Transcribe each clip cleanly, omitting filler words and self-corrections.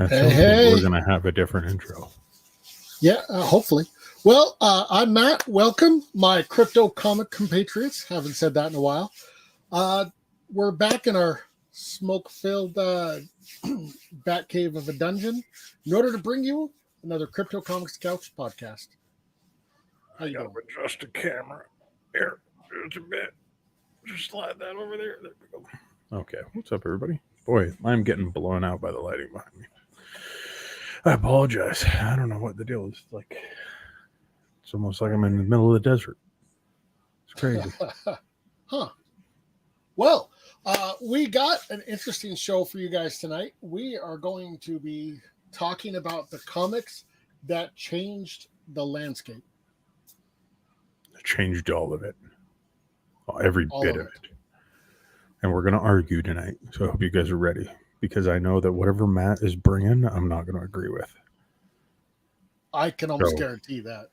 Hey. We're going to have a different intro. Yeah, hopefully. Well, I'm Matt. Welcome, my crypto comic compatriots. Haven't said that in a while. We're back in our smoke-filled bat cave of a dungeon in order to bring you another Crypto Comics Couch podcast. How you doing? Adjust the camera. Here, just a bit. Just slide that over there. There we go. Okay, what's up, everybody? Boy, I'm getting blown out by the lighting behind me. I apologize. I don't know what the deal is. Like, it's almost like I'm in the middle of the desert. It's crazy. Huh. Well, we got an interesting show for you guys tonight. We are going to be talking about the comics that changed the landscape. Changed all of it. Every bit of it. And we're going to argue tonight. So I hope you guys are ready. Because I know that whatever Matt is bringing, I'm not going to agree with. I can almost guarantee that.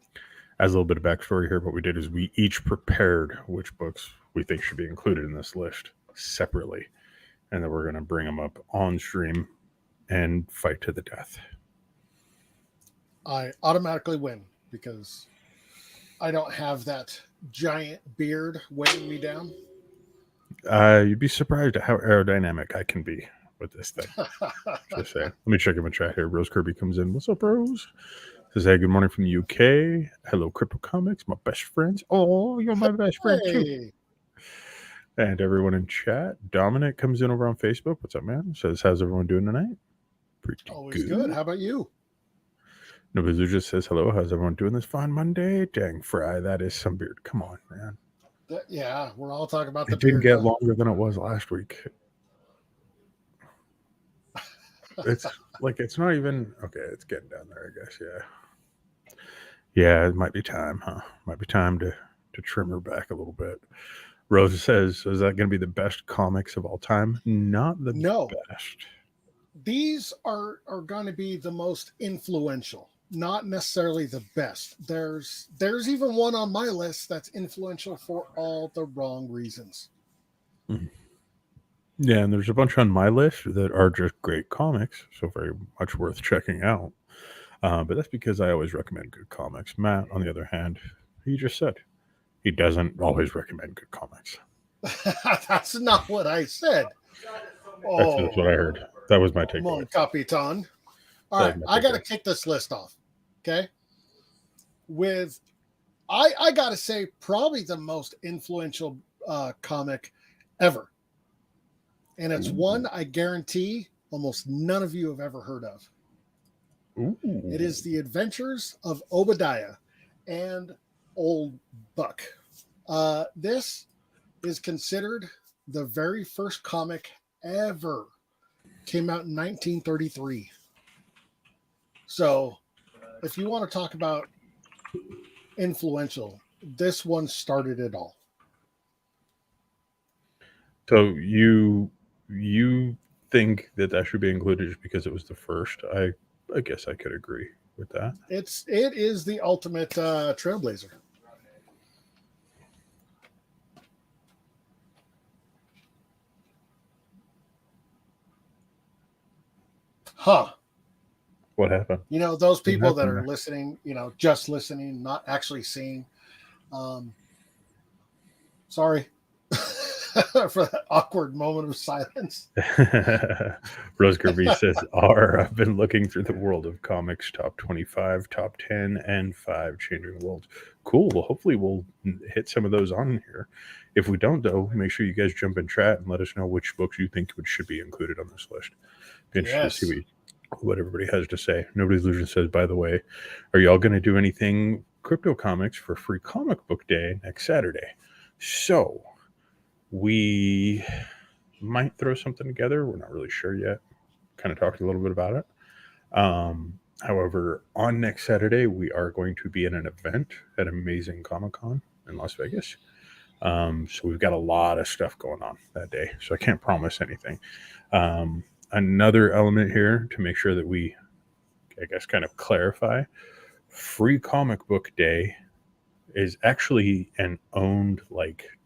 As a little bit of backstory here, what we did is we each prepared which books we think should be included in this list separately. And then we're going to bring them up on stream and fight to the death. I automatically win because I don't have that giant beard weighing me down. You'd be surprised at how aerodynamic I can be with this thing. Just saying. Let me check in my chat here. Rose Kirby comes in. What's up, Rose? Says, hey, good morning from the UK. Hello, Crypto Comics, my best friends. Oh, you're my best friend too. And everyone in chat. Dominic comes in over on Facebook. What's up, man? Says, how's everyone doing tonight? Pretty Always good. How about you? Nobizu just says, hello, how's everyone doing this fine Monday? Dang, Fry, that is some beard. Come on, man. Yeah, we're all talking about the beard. It didn't get longer than it was last week. It's like, it's not even, okay, it's getting down there, I guess, yeah. Yeah, it might be time, huh? Might be time to trim her back a little bit. Rose says, is that going to be the best comics of all time? Not the best. These are going to be the most influential, not necessarily the best. There's even one on my list that's influential for all the wrong reasons. Mm-hmm. Yeah, and there's a bunch on my list that are just great comics, so very much worth checking out. But that's because I always recommend good comics. Matt, on the other hand, he just said he doesn't always recommend good comics. That's not what I said. That's what I heard. That was my take. Come on, Capitan. All right, I got to kick this list off. Okay. With, I got to say, probably the most influential comic ever. And it's one I guarantee almost none of you have ever heard of. Ooh. It is The Adventures of Obadiah and Old Buck. This is considered The very first comic ever came out in 1933. So, if you want to talk about influential, this one started it all. So you think that should be included just because it was the first? I guess I could agree with that. It is the ultimate trailblazer. Huh. What happened? You know, those What people that happened are there? listening, just listening, not actually seeing. Um, sorry for that awkward moment of silence. Rose Kirby says, "R. I've been looking through the world of comics, top 25, top 10, and 5 changing the world." Cool. Well, hopefully we'll hit some of those on here. If we don't, though, make sure you guys jump in chat and let us know which books you think should be included on this list. Be interested to see what everybody has to say. Nobody's Illusion says, by the way, are y'all going to do anything crypto comics for Free Comic Book Day next Saturday? So we might throw something together. We're not really sure yet. Kind of talked a little bit about it. However, on next Saturday, we are going to be in an event at Amazing Comic Con in Las Vegas. So we've got a lot of stuff going on that day. So I can't promise anything. Another element here to make sure that we, I guess, kind of clarify, Free Comic Book Day is actually an owned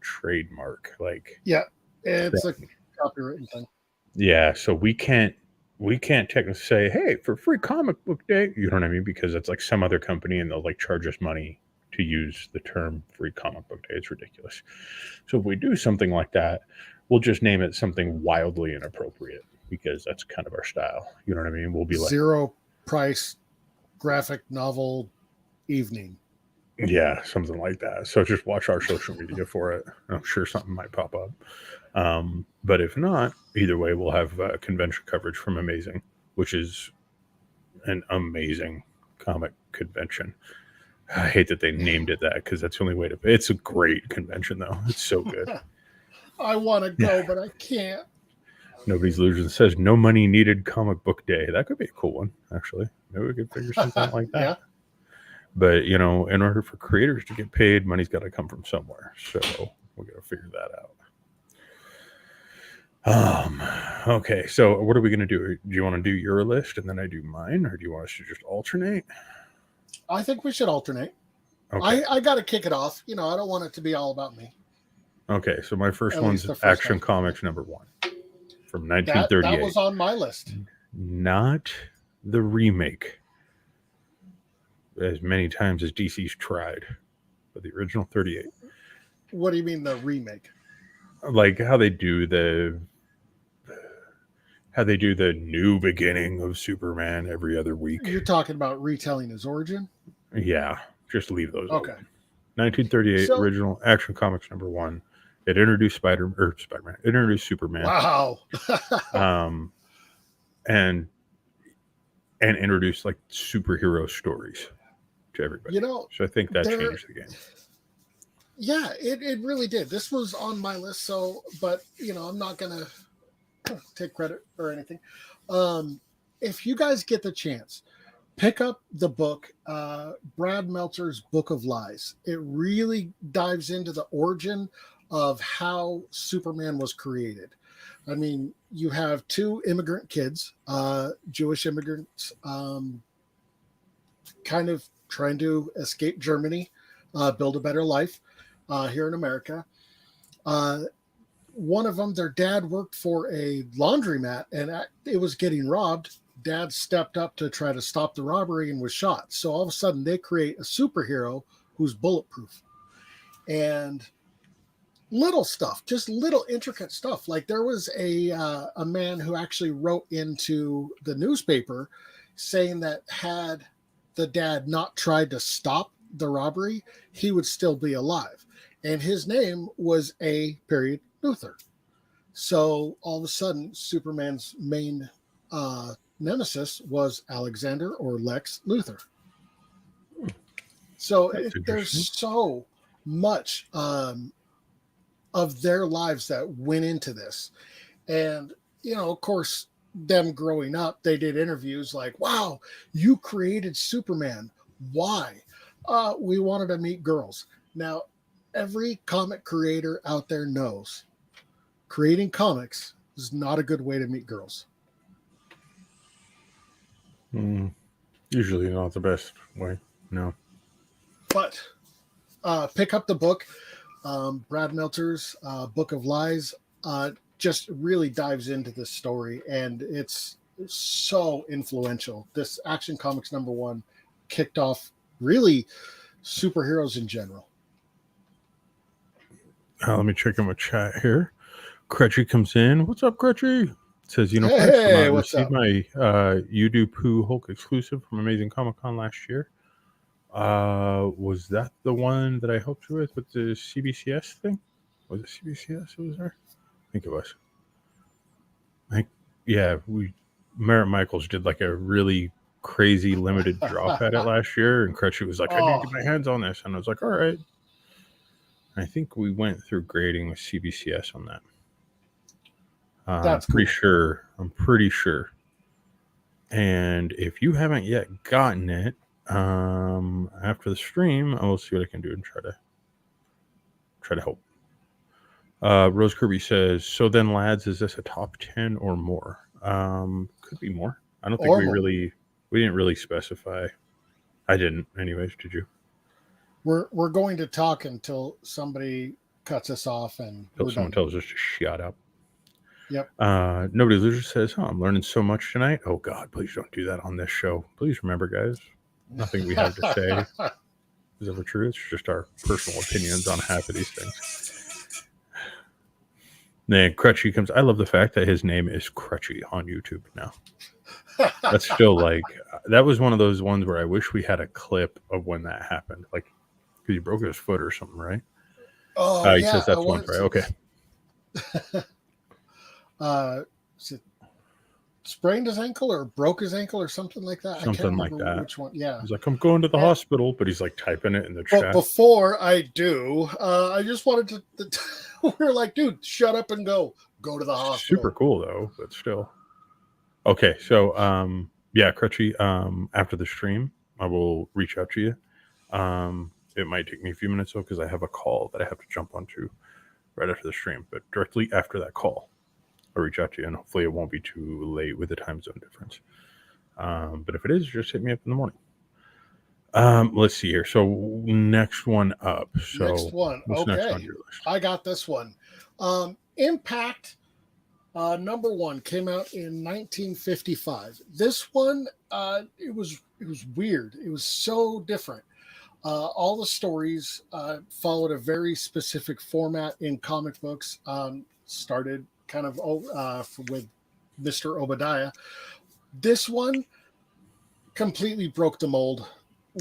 trademark. Yeah, it's a copywritten thing. Yeah, so we can't technically say, hey, for Free Comic Book Day, you know what I mean? Because it's like some other company and they'll charge us money to use the term Free Comic Book Day. It's ridiculous. So if we do something like that, we'll just name it something wildly inappropriate because that's kind of our style. You know what I mean? We'll be like zero price graphic novel evening. Yeah, something like that. So just watch our social media for it. I'm sure something might pop up. But if not, either way, we'll have convention coverage from Amazing, which is an amazing comic convention. I hate that they named it that because that's the only way to. It's a great convention, though. It's so good. I want to go, but I can't. Nobody's Illusion says no money needed comic book day. That could be a cool one, actually. Maybe we could figure something out like that. Yeah. But, in order for creators to get paid, money's got to come from somewhere. So we got to figure that out. Okay, so what are we going to do? Do you want to do your list and then I do mine, or do you want us to just alternate? I think we should alternate. Okay. I got to kick it off. I don't want it to be all about me. Okay, so my first one's Action Comics #1 from 1938. That was on my list. Not the remake, as many times as DC's tried, but the original 38. What do you mean the remake? Like how they do the new beginning of Superman every other week. You're talking about retelling his origin? Yeah, just leave those. Okay. Open. 1938 original Action Comics #1. It introduced Spider-Man. It introduced Superman. Wow. and introduced superhero stories to everybody. So I think that changed the game. Yeah, it really did. This was on my list, but I'm not gonna take credit or anything. If you guys get the chance, pick up the book, Brad Meltzer's Book of Lies. It really dives into the origin of how Superman was created. I mean, you have two immigrant kids, Jewish immigrants, kind of trying to escape Germany, build a better life here in America. One of them, their dad worked for a laundromat and it was getting robbed. Dad stepped up to try to stop the robbery and was shot. So all of a sudden they create a superhero who's bulletproof. And little stuff, just little intricate stuff. Like there was a man who actually wrote into the newspaper saying that had the dad not tried to stop the robbery, he would still be alive. And his name was A. Luthor. So all of a sudden, Superman's main nemesis was Alexander or Lex Luthor. So there's so much of their lives that went into this. And, of course, them growing up, they did interviews like, wow, you created Superman. Why? We wanted to meet girls. Now, every comic creator out there knows creating comics is not a good way to meet girls. Usually not the best way. No. But pick up the book. Brad Meltzer's Book of Lies just really dives into this story, and it's so influential. This Action Comics #1 kicked off really superheroes in general. Let me check in my chat here. Crutchy comes in. What's up, Crutchy? Says, Hey, French what's received up? my You Do Pooh Hulk exclusive from Amazing Comic Con last year. Was that the one that I helped you with the CBCS thing? Was it CBCS that was there? I think it was. Merritt Michaels did like a really crazy limited drop at it last year, and Crutchy was like, I need to get my hands on this. And I was like, all right. I think we went through grading with CBCS on that. That's I'm pretty cool. sure. I'm pretty sure. And if you haven't yet gotten it, after the stream, I will see what I can do and try to help. Rose Kirby says, so then, lads, is this a top 10 or more? Could be more. I don't think we didn't really specify. I didn't, anyways. Did you? We're going to talk until somebody cuts us off and Someone tells us to shut up. Yep. Nobody Loser says, I'm learning so much tonight. Oh God, please don't do that on this show. Please remember, guys, nothing we have to say is ever true. It's just our personal opinions on half of these things. Then Crutchy comes. I love the fact that his name is Crutchy on YouTube now. That's still like, that was one of those ones where I wish we had a clip of when that happened. Like, because he broke his foot or something, right? Oh, he says that's once, right? Okay. Is it sprained his ankle or broke his ankle or something like that? Something I can't like remember that. which one. Yeah. He's like, I'm going to the hospital, but he's like typing it in the But chat. before I do, I just wanted to we're like, dude, shut up and go to the hospital. Super cool though, but still. Okay, so yeah, Crutchy, after the stream, I will reach out to you. It might take me a few minutes though, because I have a call that I have to jump onto right after the stream. But directly after that call, I'll reach out to you, and hopefully it won't be too late with the time zone difference. But if it is, just hit me up in the morning. Let's see here. So next one up. So next one. What's Okay. next on your list? I got this one. Impact #1 came out in 1955. This one, it was weird. It was so different. All the stories followed a very specific format in comic books. Started kind of with Mr. Obadiah. This one completely broke the mold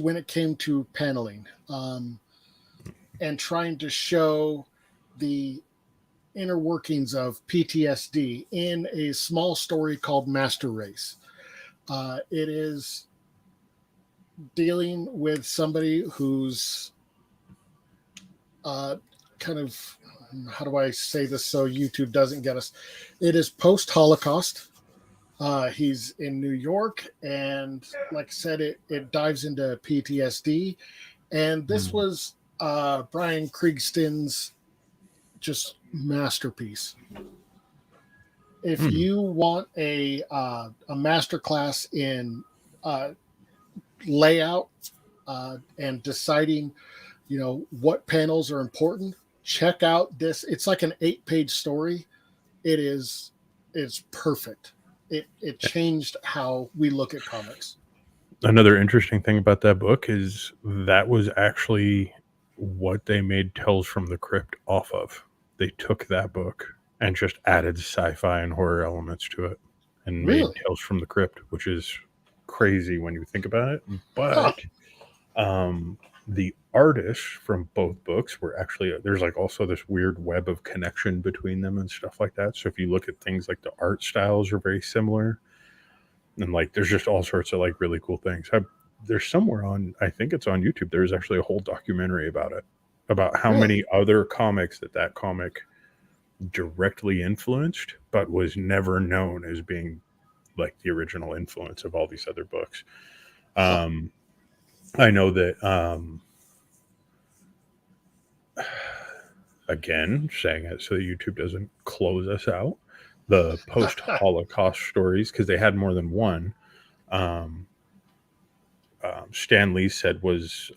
when it came to paneling and trying to show the inner workings of PTSD in a small story called Master Race. It is dealing with somebody who's kind of, how do I say this so YouTube doesn't get us? It is post-Holocaust. He's in New York, and like I said, it dives into PTSD. And this was Brian Kriegston's just masterpiece. If you want a masterclass in layout and deciding, what panels are important, check out this. It's like an 8-page story. It's perfect. It changed how we look at comics. Another interesting thing about that book is that was actually what they made Tales from the Crypt off of. They took that book and just added sci-fi and horror elements to it and made Tales from the Crypt, which is crazy when you think about it. But the artists from both books were actually, there's like also this weird web of connection between them and stuff like that. So if you look at things like the art styles are very similar, and like there's just all sorts of like really cool things. There's somewhere on, I think it's on YouTube, there's actually a whole documentary about it. about how Really? many other comics that comic directly influenced, but was never known as being like the original influence of all these other books. I know that, again, saying it so that YouTube doesn't close us out, the post-Holocaust stories, because they had more than one, Stan Lee said was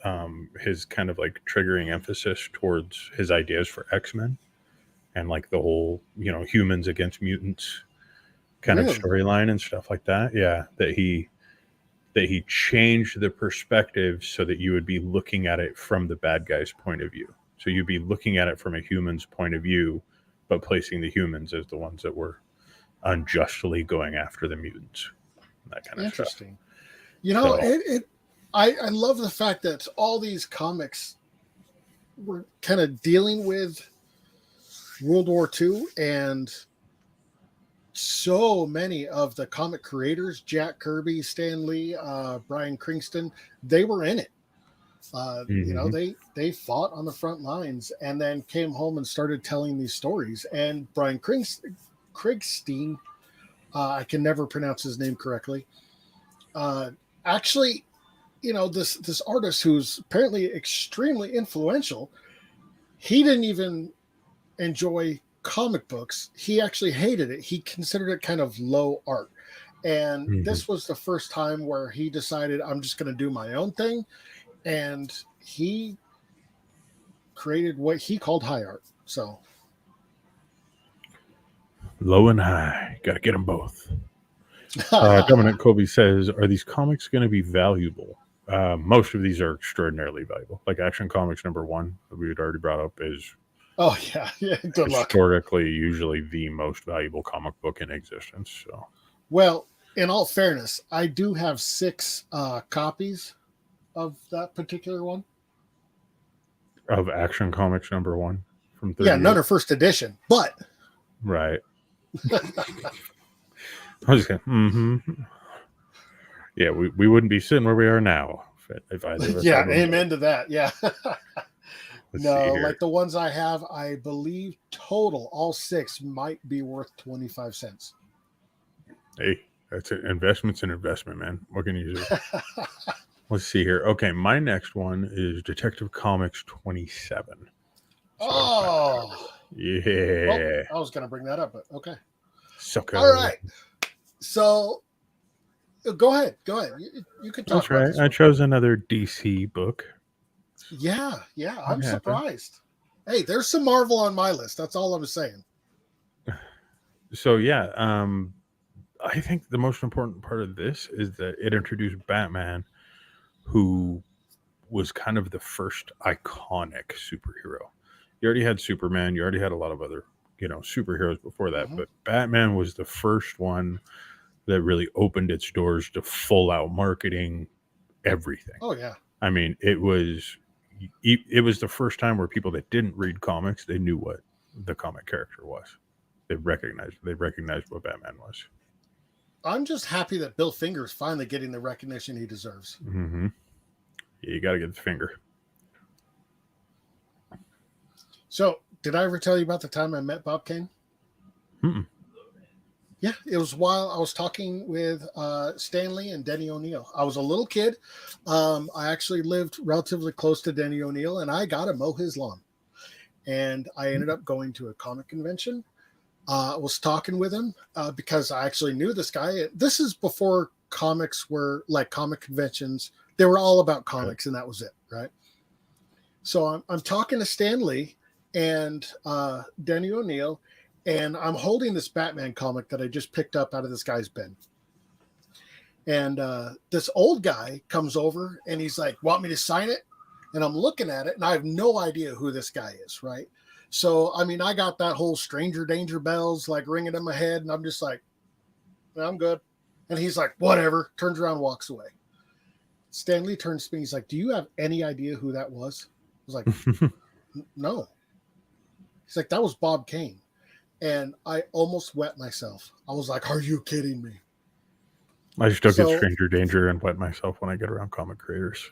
his kind of like triggering emphasis towards his ideas for X-Men and like the whole, humans against mutants kind of Really? storyline and stuff like that. Yeah, that he changed the perspective so that you would be looking at it from the bad guy's point of view. So you'd be looking at it from a human's point of view, but placing the humans as the ones that were unjustly going after the mutants. That kind of stuff. Interesting. I love the fact that all these comics were kind of dealing with World War II, and so many of the comic creators, Jack Kirby, Stan Lee, Bryan Cranston, they were in it. They fought on the front lines and then came home and started telling these stories. And Bryan Krigstein, I can never pronounce his name correctly. Actually, this artist who's apparently extremely influential, he didn't even enjoy comic books. He actually hated it. He considered it kind of low art. And this was the first time where he decided, I'm just going to do my own thing. And he created what he called high art. So low and high, got to get them both. Dominic Colby says, are these comics going to be valuable? Most of these are extraordinarily valuable. Like Action Comics #1 that we had already brought up is good luck. Historically usually the most valuable comic book in existence. So, well, in all fairness, I do have 6 copies of that particular one. Of Action Comics #1 from 30 none are first edition, but right. I was going, yeah, we wouldn't be sitting where we are now if either of us. Yeah, amen to that. Yeah. No, like the ones I have, I believe total, all 6 might be worth 25 cents. Hey, that's it. Investment's an investment, man. What can you do? Let's see here. Okay, my next one is Detective Comics 27. Oh. Yeah. Well, I was going to bring that up, but okay. Sucker. All right. So, go ahead. You can talk. That's right. I chose another DC book. Yeah. I'm surprised. Hey, there's some Marvel on my list. That's all I'm saying. So, yeah, I think the most important part of this is that it introduced Batman, who was kind of the first iconic superhero. You already had Superman. You already had a lot of other, superheroes before that. But Batman was the first one that really opened its doors to full out marketing everything. Oh, yeah. I mean, it was the first time where people that didn't read comics, they knew what the comic character was. They recognized what Batman was. I'm just happy that Bill Finger's finally getting the recognition he deserves. Yeah, you got to get the finger. So, did I ever tell you about the time I met Bob Kane? Yeah, it was while I was talking with Stan Lee and Denny O'Neil. I was a little kid. I actually lived relatively close to Denny O'Neil, and I got to mow his lawn. And I ended up going to a comic convention. I was talking with him because I actually knew this guy. This is before comics were like comic conventions. They were all about comics, and that was it, right? So I'm talking to Stan Lee and Denny O'Neil, and I'm holding this Batman comic that I just picked up out of this guy's bin. And this old guy comes over, and he's like, want me to sign it? And I'm looking at it, and I have no idea who this guy is, right? So, I mean, I got that whole stranger danger bells like ringing in my head, and I'm just like, I'm good. And he's like, whatever, turns around, walks away. Stan Lee turns to me, he's like, do you have any idea who that was? I was like, no. He's like, that was Bob Kane. And I almost wet myself. I was like, are you kidding me? I still get stranger danger and wet myself when I get around comic creators.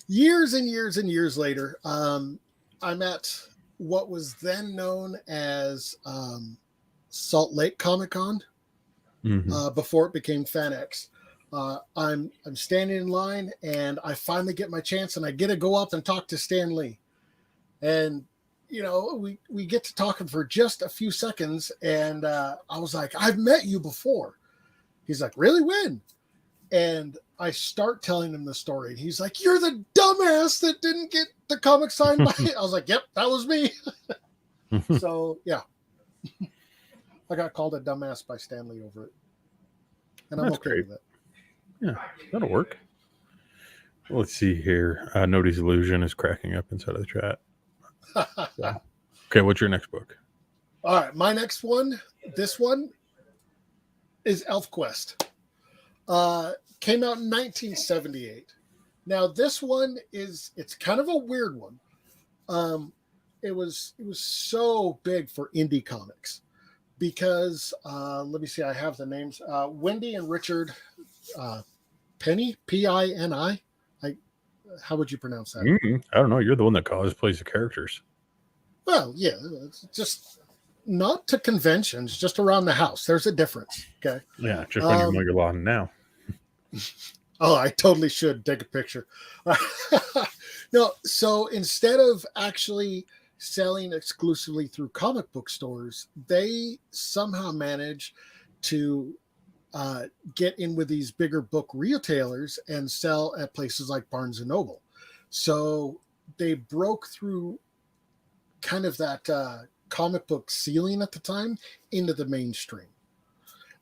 years and years and years later, I'm at what was then known as Salt Lake Comic Con before it became FanX. I'm standing in line, and I finally get my chance, and I get to go up and talk to Stan Lee. And we get to talking for just a few seconds, and I was like, I've met you before. He's like, really? When? And I start telling him the story, and he's like, you're the dumbass that didn't get the comic signed by I was like, yep, that was me. So yeah, I got called a dumbass by Stanley over it, and I'm okay with it. Yeah, that'll work. Let's see here. Nobody's illusion is cracking up inside of the chat. So. Okay, what's your next book? All right, my next one, this one is ElfQuest. Came out in 1978. Now this one it's kind of a weird one. It was so big for indie comics because let me see, I have the names. Wendy and Richard Penny, Pini. How would you pronounce that? I don't know. You're the one that plays the characters. Well, yeah, it's just not to conventions, just around the house. There's a difference. Okay. Yeah, just on your mow your lawn now. Oh, I totally should take a picture. No, so instead of actually selling exclusively through comic book stores, they somehow manage to get in with these bigger book retailers and sell at places like Barnes and Noble. So they broke through kind of that comic book ceiling at the time into the mainstream.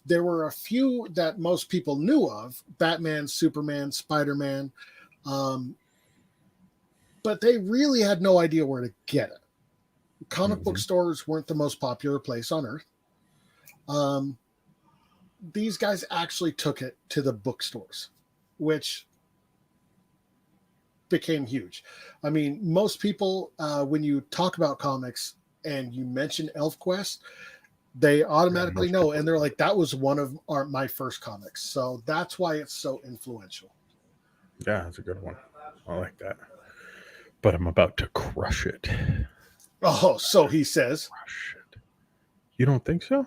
There were a few that most people knew of: Batman, Superman, Spider-Man, but they really had no idea where to get it. Comic book stores weren't the most popular place on earth. These guys actually took it to the bookstores, which became huge. I mean, most people, when you talk about comics and you mention ElfQuest, they automatically know, and they're like, that was one of my first comics. So that's why it's so influential. Yeah, that's a good one. I like that. But I'm about to crush it. Oh, so he says. Crush it. You don't think so?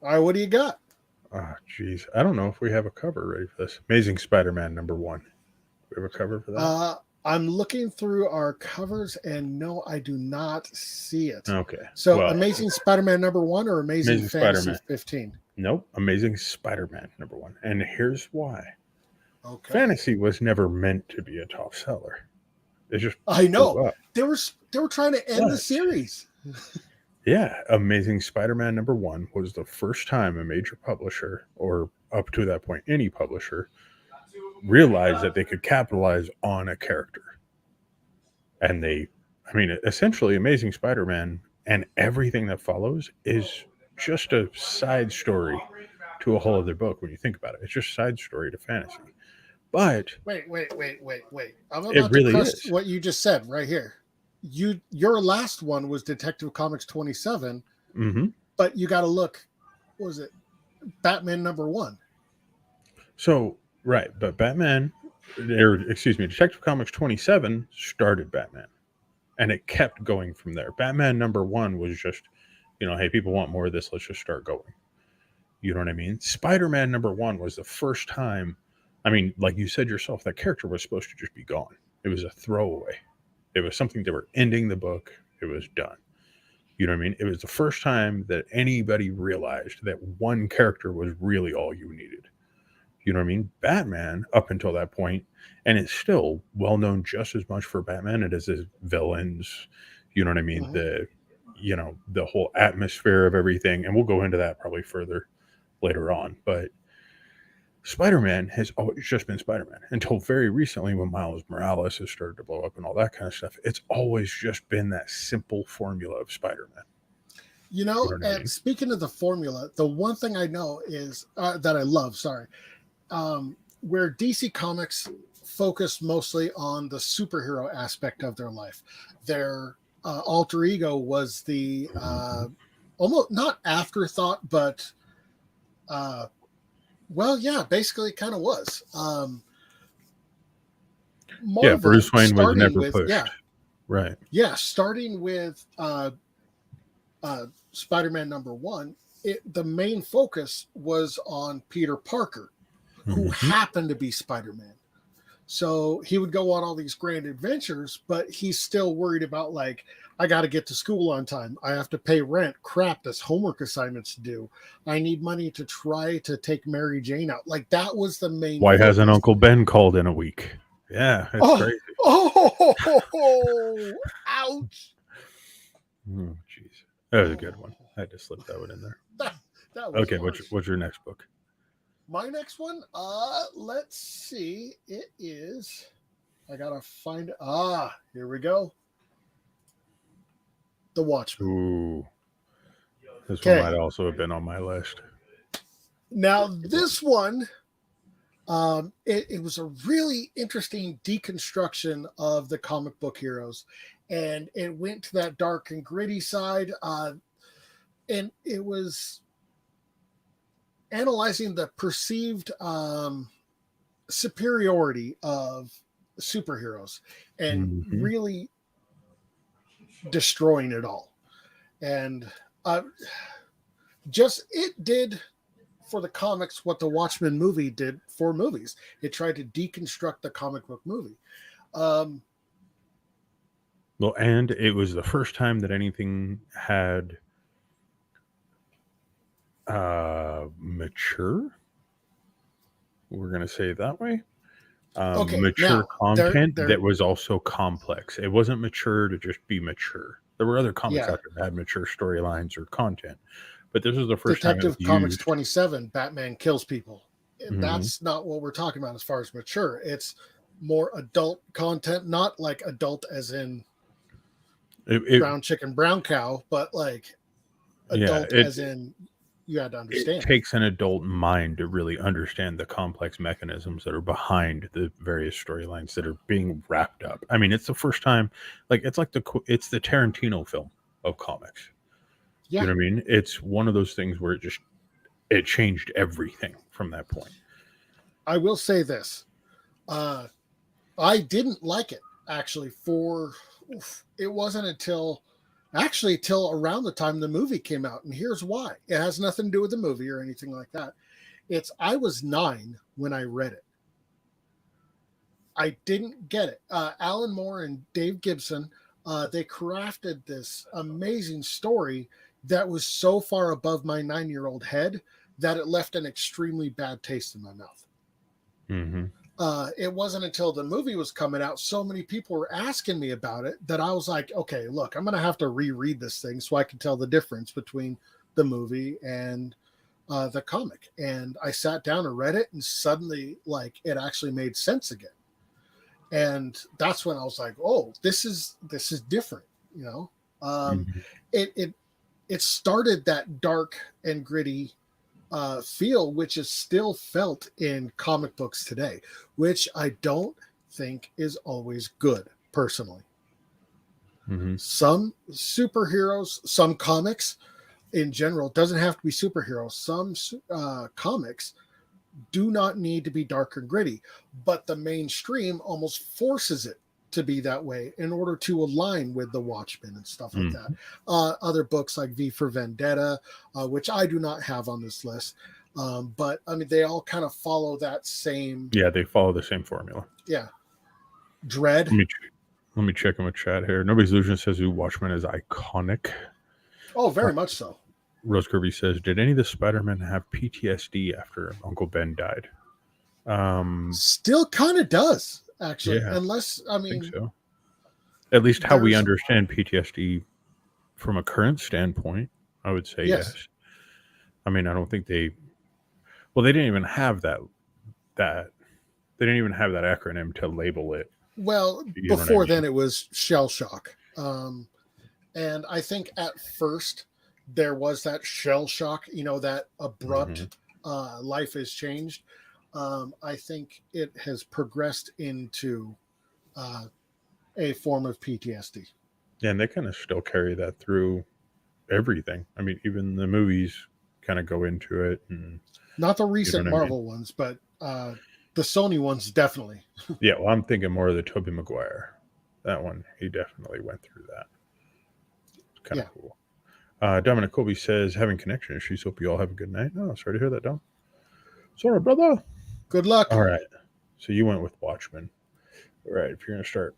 All right, what do you got? Oh, geez. I don't know if we have a cover ready for this. Amazing Spider-Man #1. We have a cover for that? I'm looking through our covers, and no, I do not see it. Okay. So Amazing Spider-Man #1 or Amazing Fantasy Spider-Man. 15? Nope. Amazing Spider-Man #1. And here's why. Okay. Fantasy was never meant to be a top seller. It just I know. They were trying to end the series. Yeah. Amazing Spider-Man #1 was the first time a major publisher, or up to that point, any publisher, realized that they could capitalize on a character. And essentially Amazing Spider-Man and everything that follows is just a side story to a whole other book when you think about it. It's just a side story to fantasy. But wait. I'm about really to crush is what you just said right here. Your last one was Detective Comics 27, but you got to look. What was it? Batman #1. So right, but Detective Comics 27 started Batman, and it kept going from there. Batman #1 was just, hey, people want more of this. Let's just start going. You know what I mean? Spider-Man #1 was the first time. I mean, like you said yourself, that character was supposed to just be gone. It was a throwaway. It was something they were ending the book. It was done. You know what I mean? It was the first time that anybody realized that one character was really all you needed. You know what I mean? Batman, up until that point, and it's still well known just as much for Batman as his villains. You know what I mean? The whole atmosphere of everything. And we'll go into that probably further later on. But Spider-Man has always just been Spider-Man until very recently, when Miles Morales has started to blow up and all that kind of stuff. It's always just been that simple formula of Spider-Man. And speaking of the formula, the one thing I know is that I love, where DC Comics focused mostly on the superhero aspect of their life. Their alter ego was the almost not afterthought, but basically it kind of was. Marvel Bruce Wayne was starting never with pushed. Right. starting with Spider-Man #1, the main focus was on Peter Parker, who happened to be Spider-Man. So he would go on all these grand adventures, but he's still worried about, like, I got to get to school on time. I have to pay rent. Crap, there's homework assignments to do. I need money to try to take Mary Jane out. Like, that was the main Why focus. hasn't Uncle Ben called in a week? Yeah, it's crazy. Oh, ouch. Oh, jeez. That was a good one. I had to slip that one in there. That was Okay, harsh. what's your next book? My next one, let's see. It is, I gotta find, here we go. The Watchmen. Ooh. This one might also have been on my list. Now, this one, it was a really interesting deconstruction of the comic book heroes. And it went to that dark and gritty side. And it was analyzing the perceived superiority of superheroes and really destroying it all. And it did for the comics what the Watchmen movie did for movies. It tried to deconstruct the comic book movie. Well, and it was the first time that anything had mature. We're going to say it that way. Mature content that was also complex. It wasn't mature to just be mature. There were other comics out there that had mature storylines or content, but this is the first Detective time. Comics 27, Batman kills people. That's not what we're talking about as far as mature. It's more adult content, not like adult as in brown chicken, brown cow, but like adult as in you had to understand. It takes an adult mind to really understand the complex mechanisms that are behind the various storylines that are being wrapped up. I mean, it's the first time, it's the Tarantino film of comics. Yeah. You know what I mean? It's one of those things where it changed everything from that point. I will say this. I didn't like it, actually, it wasn't until around the time the movie came out. And here's why. It has nothing to do with the movie or anything like that. I was 9 when I read it. I didn't get it. Alan Moore and Dave Gibson, they crafted this amazing story that was so far above my 9-year-old head that it left an extremely bad taste in my mouth. It wasn't until the movie was coming out, so many people were asking me about it, that I was like, okay, look, I'm going to have to reread this thing so I can tell the difference between the movie and the comic. And I sat down and read it, and suddenly, it actually made sense again. And that's when I was like, oh, this is different, It started that dark and gritty feel, which is still felt in comic books today, which I don't think is always good, personally. Some superheroes, some comics in general, doesn't have to be superheroes. Some comics do not need to be dark and gritty, but the mainstream almost forces it to be that way in order to align with the Watchmen and stuff like that. Other books like V for Vendetta, which I do not have on this list, but I mean, they all kind of follow that same. Yeah, they follow the same formula. Yeah. Dread. Let me check in with chat here. Nobody's Illusion says Watchmen is iconic. Oh, very much so. Rose Kirby says, did any of the Spider-Men have PTSD after Uncle Ben died? Still kind of does, actually. Yeah, unless, I think so. At least how we understand PTSD from a current standpoint, I would say yes. I mean, I don't think they didn't even have that they didn't even have that acronym to label it. Well, before then it was shell shock. And I think at first there was that shell shock, that abrupt life has changed. I think it has progressed into a form of PTSD. Yeah, and they kind of still carry that through everything. I mean, even the movies kind of go into it. And, not the recent Marvel ones, but The Sony ones, definitely. Yeah, well, I'm thinking more of the Tobey Maguire. That one, he definitely went through that. It's kind of cool. Dominic Colby says, having connection issues. Hope you all have a good night. Oh, sorry to hear that, Dom. Sorry, brother. Good luck. All right. So you went with Watchmen. All right. If you're going to start,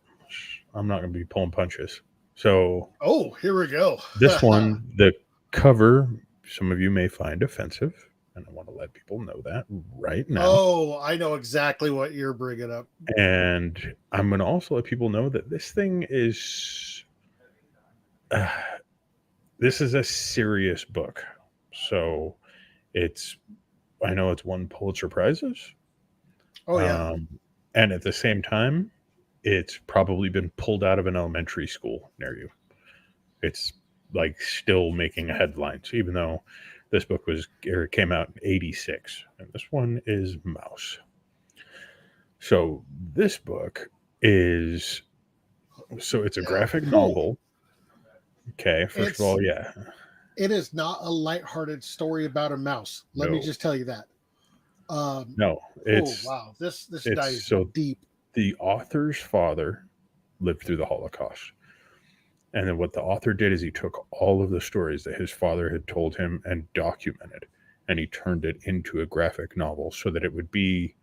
I'm not going to be pulling punches. So. Oh, here we go. This one, the cover, some of you may find offensive. And I want to let people know that right now. Oh, I know exactly what you're bringing up. And I'm going to also let people know that this thing is... this is a serious book. So I know it's won Pulitzer Prizes. Oh, yeah. And at the same time, it's probably been pulled out of an elementary school near you. It's like still making headlines, even though this book came out in 86. And this one is Maus. So this book it's a graphic novel. Okay, first of all, yeah. It is not a lighthearted story about a mouse. Let me just tell you that. No, it's wow. This dives so deep. The author's father lived through the Holocaust. And then what the author did is he took all of the stories that his father had told him and documented, and he turned it into a graphic novel so that it would be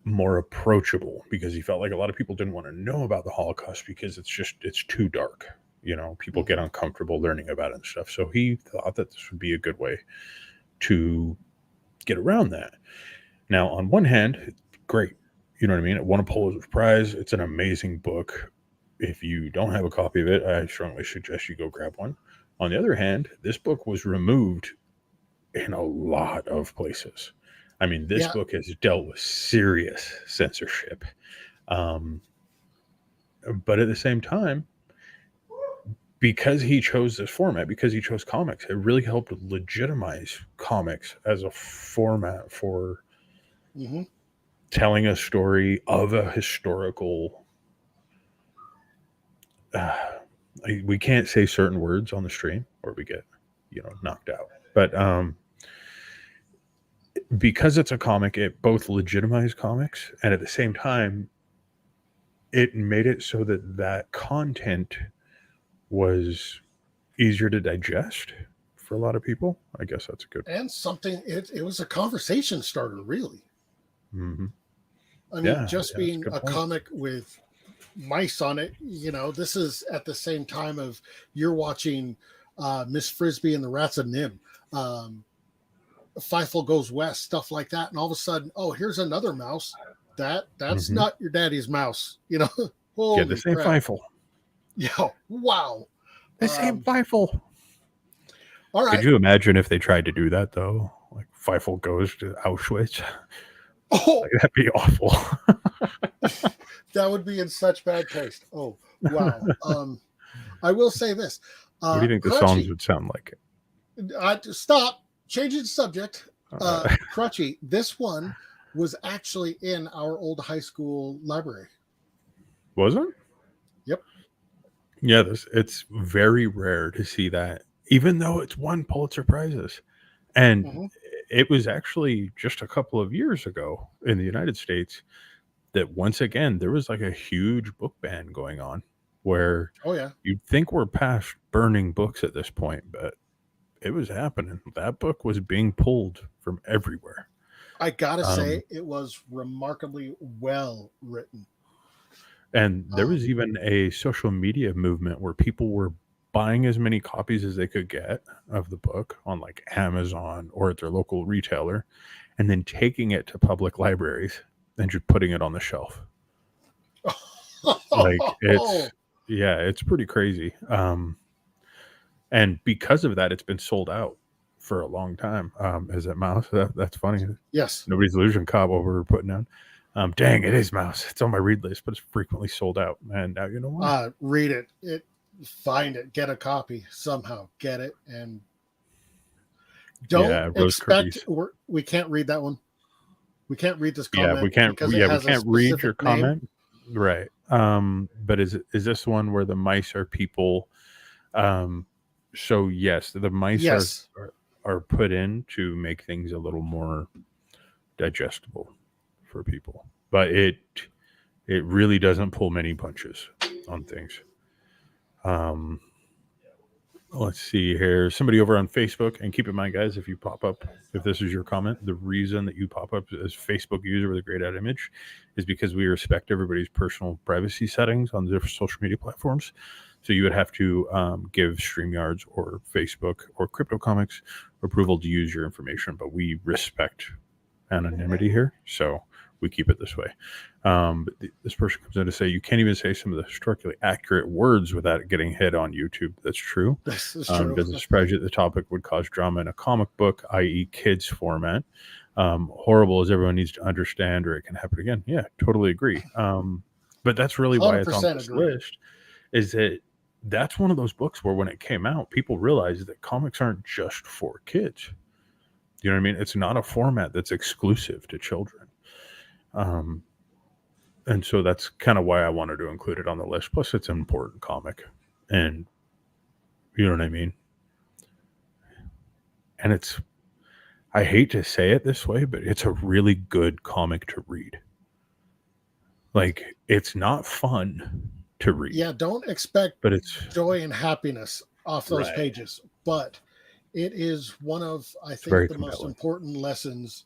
more approachable, because he felt like a lot of people didn't want to know about the Holocaust because it's too dark. You know, people get uncomfortable learning about it and stuff. So he thought that this would be a good way to get around that. Now, on one hand, great. You know what I mean? It won a Pulitzer Prize. It's an amazing book. If you don't have a copy of it, I strongly suggest you go grab one. On the other hand, this book was removed in a lot of places. I mean, this book has dealt with serious censorship. But at the same time, because he chose this format, because he chose comics, it really helped legitimize comics as a format for telling a story of a historical... we can't say certain words on the stream or we get, knocked out. But because it's a comic, it both legitimized comics, and at the same time, it made it so that content was easier to digest for a lot of people. I guess that's a good... And something, it was a conversation starter, really. Mm-hmm. I mean, being a comic with mice on it, this is at the same time of you're watching Miss Frisbee and the Rats of Nim, Feifel Goes West, stuff like that, and all of a sudden, oh, here's another mouse. That's not your daddy's mouse, Holy the same crap. Feifel. Yeah, wow. The same Feifel. All right. Could you imagine if they tried to do that, though? Like Feifel goes to Auschwitz. Oh, like, that'd be awful. That would be in such bad taste. Oh, wow. I will say this. What do you think the songs would sound like? Stop. Changing the subject. Crutchy, this one was actually in our old high school library. Was it? Yep. Yeah, it's very rare to see that, even though it's won Pulitzer Prizes. And it was actually just a couple of years ago in the United States that once again there was like a huge book ban going on, where you'd think we're past burning books at this point, but it was happening. That book was being pulled from everywhere. I gotta say, it was remarkably well written. And there was even a social media movement where people were buying as many copies as they could get of the book on like Amazon or at their local retailer, and then taking it to public libraries and just putting it on the shelf. Like it's pretty crazy. And because of that, it's been sold out for a long time. Is it Maus? That's funny. Yes. Nobody's illusion cop what we were putting down. Dang, it is Maus. It's on my read list, but it's frequently sold out. And now you know what? Read it. Find it. Get a copy somehow. Get it, and don't expect. We can't read that one. We can't read this comment. Yeah, we can't. We can't read your comment. Right. But is this one where the mice are people? So yes, the mice are put in to make things a little more digestible. for people, but it really doesn't pull many punches on things. Let's see here. Somebody over on Facebook, and keep in mind, guys, if you pop up, if this is your comment, the reason that you pop up as Facebook user with a grayed out image is because we respect everybody's personal privacy settings on the different social media platforms. So you would have to give StreamYards or Facebook or Crypto Comics approval to use your information, but we respect anonymity here, so we keep it this way. But this person comes in to say you can't even say some of the historically accurate words without it getting hit on YouTube. That's true. This is true. Doesn't surprise you that the topic would cause drama in a comic book, i.e. kids format. Horrible as everyone needs to understand, or it can happen again. Yeah, totally agree. But that's really why it's on this list, is that that's one of those books where when it came out, people realized that comics aren't just for kids. You know what I mean? It's not a format that's exclusive to children. And so that's kind of why I wanted to include it on the list. Plus, it's an important comic. And you know what I mean? And it's, I hate to say it this way, but it's a really good comic to read. Like, it's not fun to read. Yeah, don't expect joy and happiness off those pages. But it is one of, I think, the most important lessons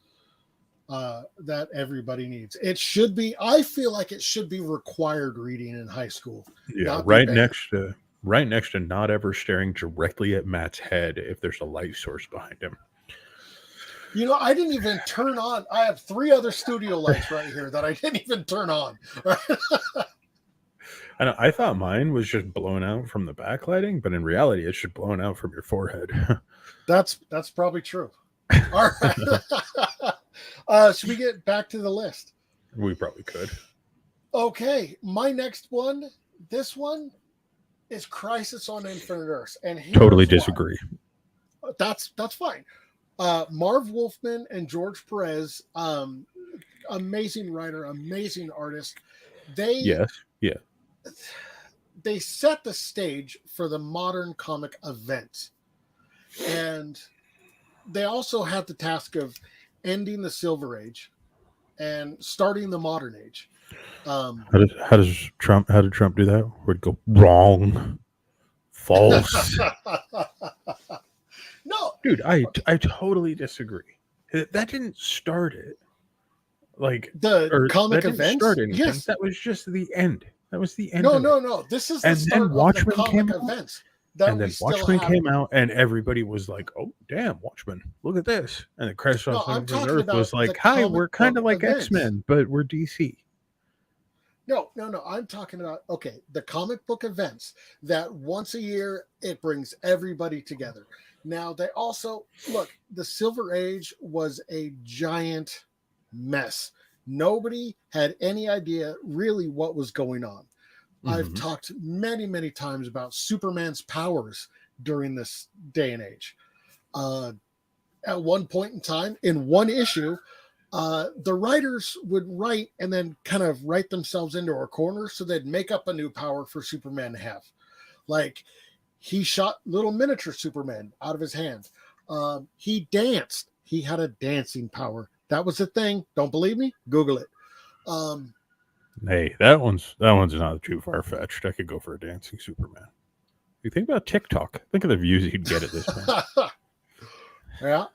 that everybody needs. It should be, I feel like it should be required reading in high school. Yeah, right next to not ever staring directly at Matt's head if there's a light source behind him. You know, I didn't even turn on. I have 3 other studio lights right here that I didn't even turn on. I thought mine was just blown out from the backlighting, but in reality, it's just blown out from your forehead. That's probably true. All right. Should we get back to the list? We probably could. Okay, my next one. This one is Crisis on Infinite Earths, and totally disagree. That's fine. Marv Wolfman and George Perez, amazing writer, amazing artist. They set the stage for the modern comic event, and they also had the task of ending the Silver Age and starting the modern age. How did Trump do that? Would go wrong, false. No, dude, I totally disagree. That didn't start it. Like the comic event. Yes, that was just the end. That was the end. No. This is the start of the comic events. And then Watchmen came out, and everybody was like, "Oh, damn, Watchmen! Look at this!" And the Crisis on Infinite Earth was like, "Hi, we're kind of like X-Men, but we're DC." No. I'm talking about the comic book events that once a year it brings everybody together. Now they also look. The Silver Age was a giant mess. Nobody had any idea really what was going on. Mm-hmm. I've talked many, many times about Superman's powers during this day and age. At one point in time, in one issue, the writers would write and then kind of write themselves into a corner, so they'd make up a new power for Superman to have. Like, he shot little miniature Superman out of his hand. He danced. He had a dancing power. That was a thing. Don't believe me? Google it. Hey, that one's not too far-fetched. I could go for a dancing Superman. You think about TikTok. Think of the views he'd get at this point. Yeah.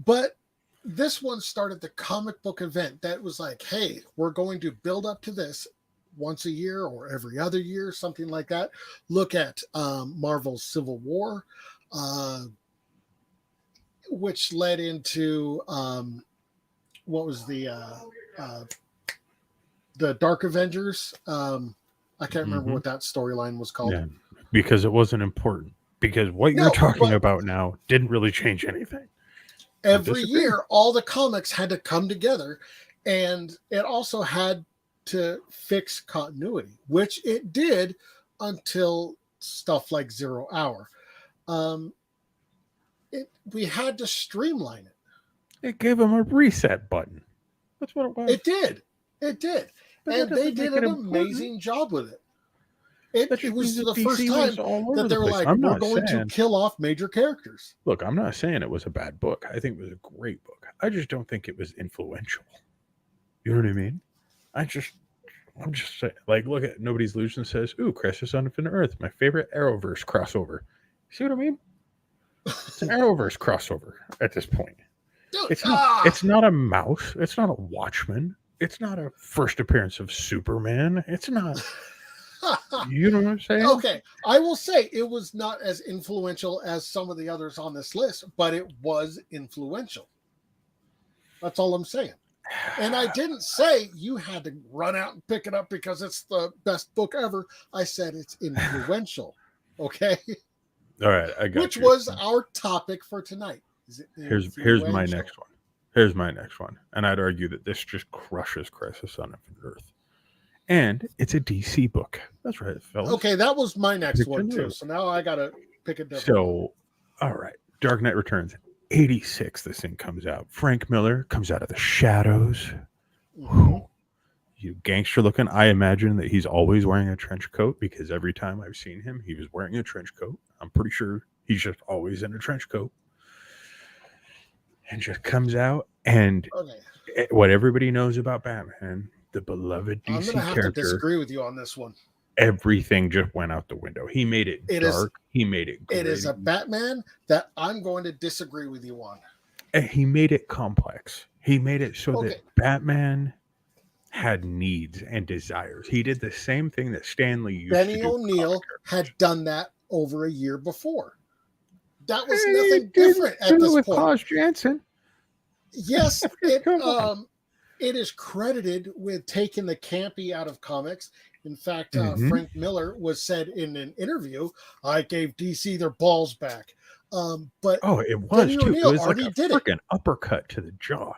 But this one started the comic book event that was like, hey, we're going to build up to this once a year or every other year, something like that. Look at Marvel's Civil War, which led into what was the Dark Avengers. I can't remember what that storyline was called. Yeah, because it wasn't important. Because what you're talking about now didn't really change anything. Every year, all the comics had to come together, and it also had to fix continuity, which it did until stuff like Zero Hour. We had to streamline it. It gave them a reset button. That's what it was. It did. And they did an amazing job with it. It was the first time that they were like, we're going to kill off major characters. Look, I'm not saying it was a bad book. I think it was a great book. I just don't think it was influential. You know what I mean? I'm just saying, like, look at Nobody's Illusion says, "Ooh, Crisis on Infinite Earth, my favorite Arrowverse crossover." See what I mean? It's an Arrowverse crossover at this point. Dude, It's not a Mouse. It's not a Watchmen. It's not a first appearance of Superman. It's not. You know what I'm saying? Okay, I will say it was not as influential as some of the others on this list, but it was influential. That's all I'm saying. And I didn't say you had to run out and pick it up because it's the best book ever. I said it's influential. Okay. All right, I got Which you. was our topic for tonight. Is it Here's my next one. And I'd argue that this just crushes Crisis on Infinite Earth. And it's a DC book. That's right, fellas. Okay, that was my next one too. So now I gotta pick a different. So, all right, Dark Knight Returns, 86. This thing comes out. Frank Miller comes out of the shadows. Mm-hmm. You gangster looking. I imagine that he's always wearing a trench coat because every time I've seen him, he was wearing a trench coat. I'm pretty sure he's just always in a trench coat. And just comes out, and what everybody knows about Batman, the beloved DC character. I'm going to have to disagree with you on this one. Everything just went out the window. He made it dark. He made it gritty. It is a Batman that I'm going to disagree with you on. And he made it complex. He made it so that Batman had needs and desires. He did the same thing that Stan Lee used to do. Benny O'Neill had done that over a year before. That was nothing different at this point. Klaus Janson. Yes, it is credited with taking the campy out of comics. In fact, Frank Miller was said in an interview, "I gave DC their balls back." But it was too. It was like a freaking uppercut to the jaw.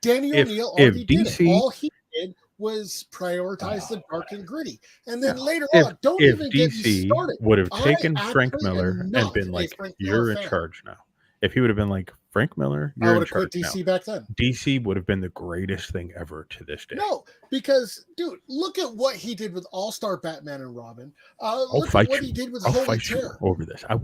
Danny O'Neill already did it. All he did was prioritize the dark and gritty. And then later on, don't even get me started. Would have taken Frank Miller and been like, "You're in charge now." If he would have been like, "Frank Miller, you're in charge now," DC back then. DC would have been the greatest thing ever to this day. No, because dude, look at what he did with All-Star Batman and Robin. Look at what he did with Holy Terror. Over this, I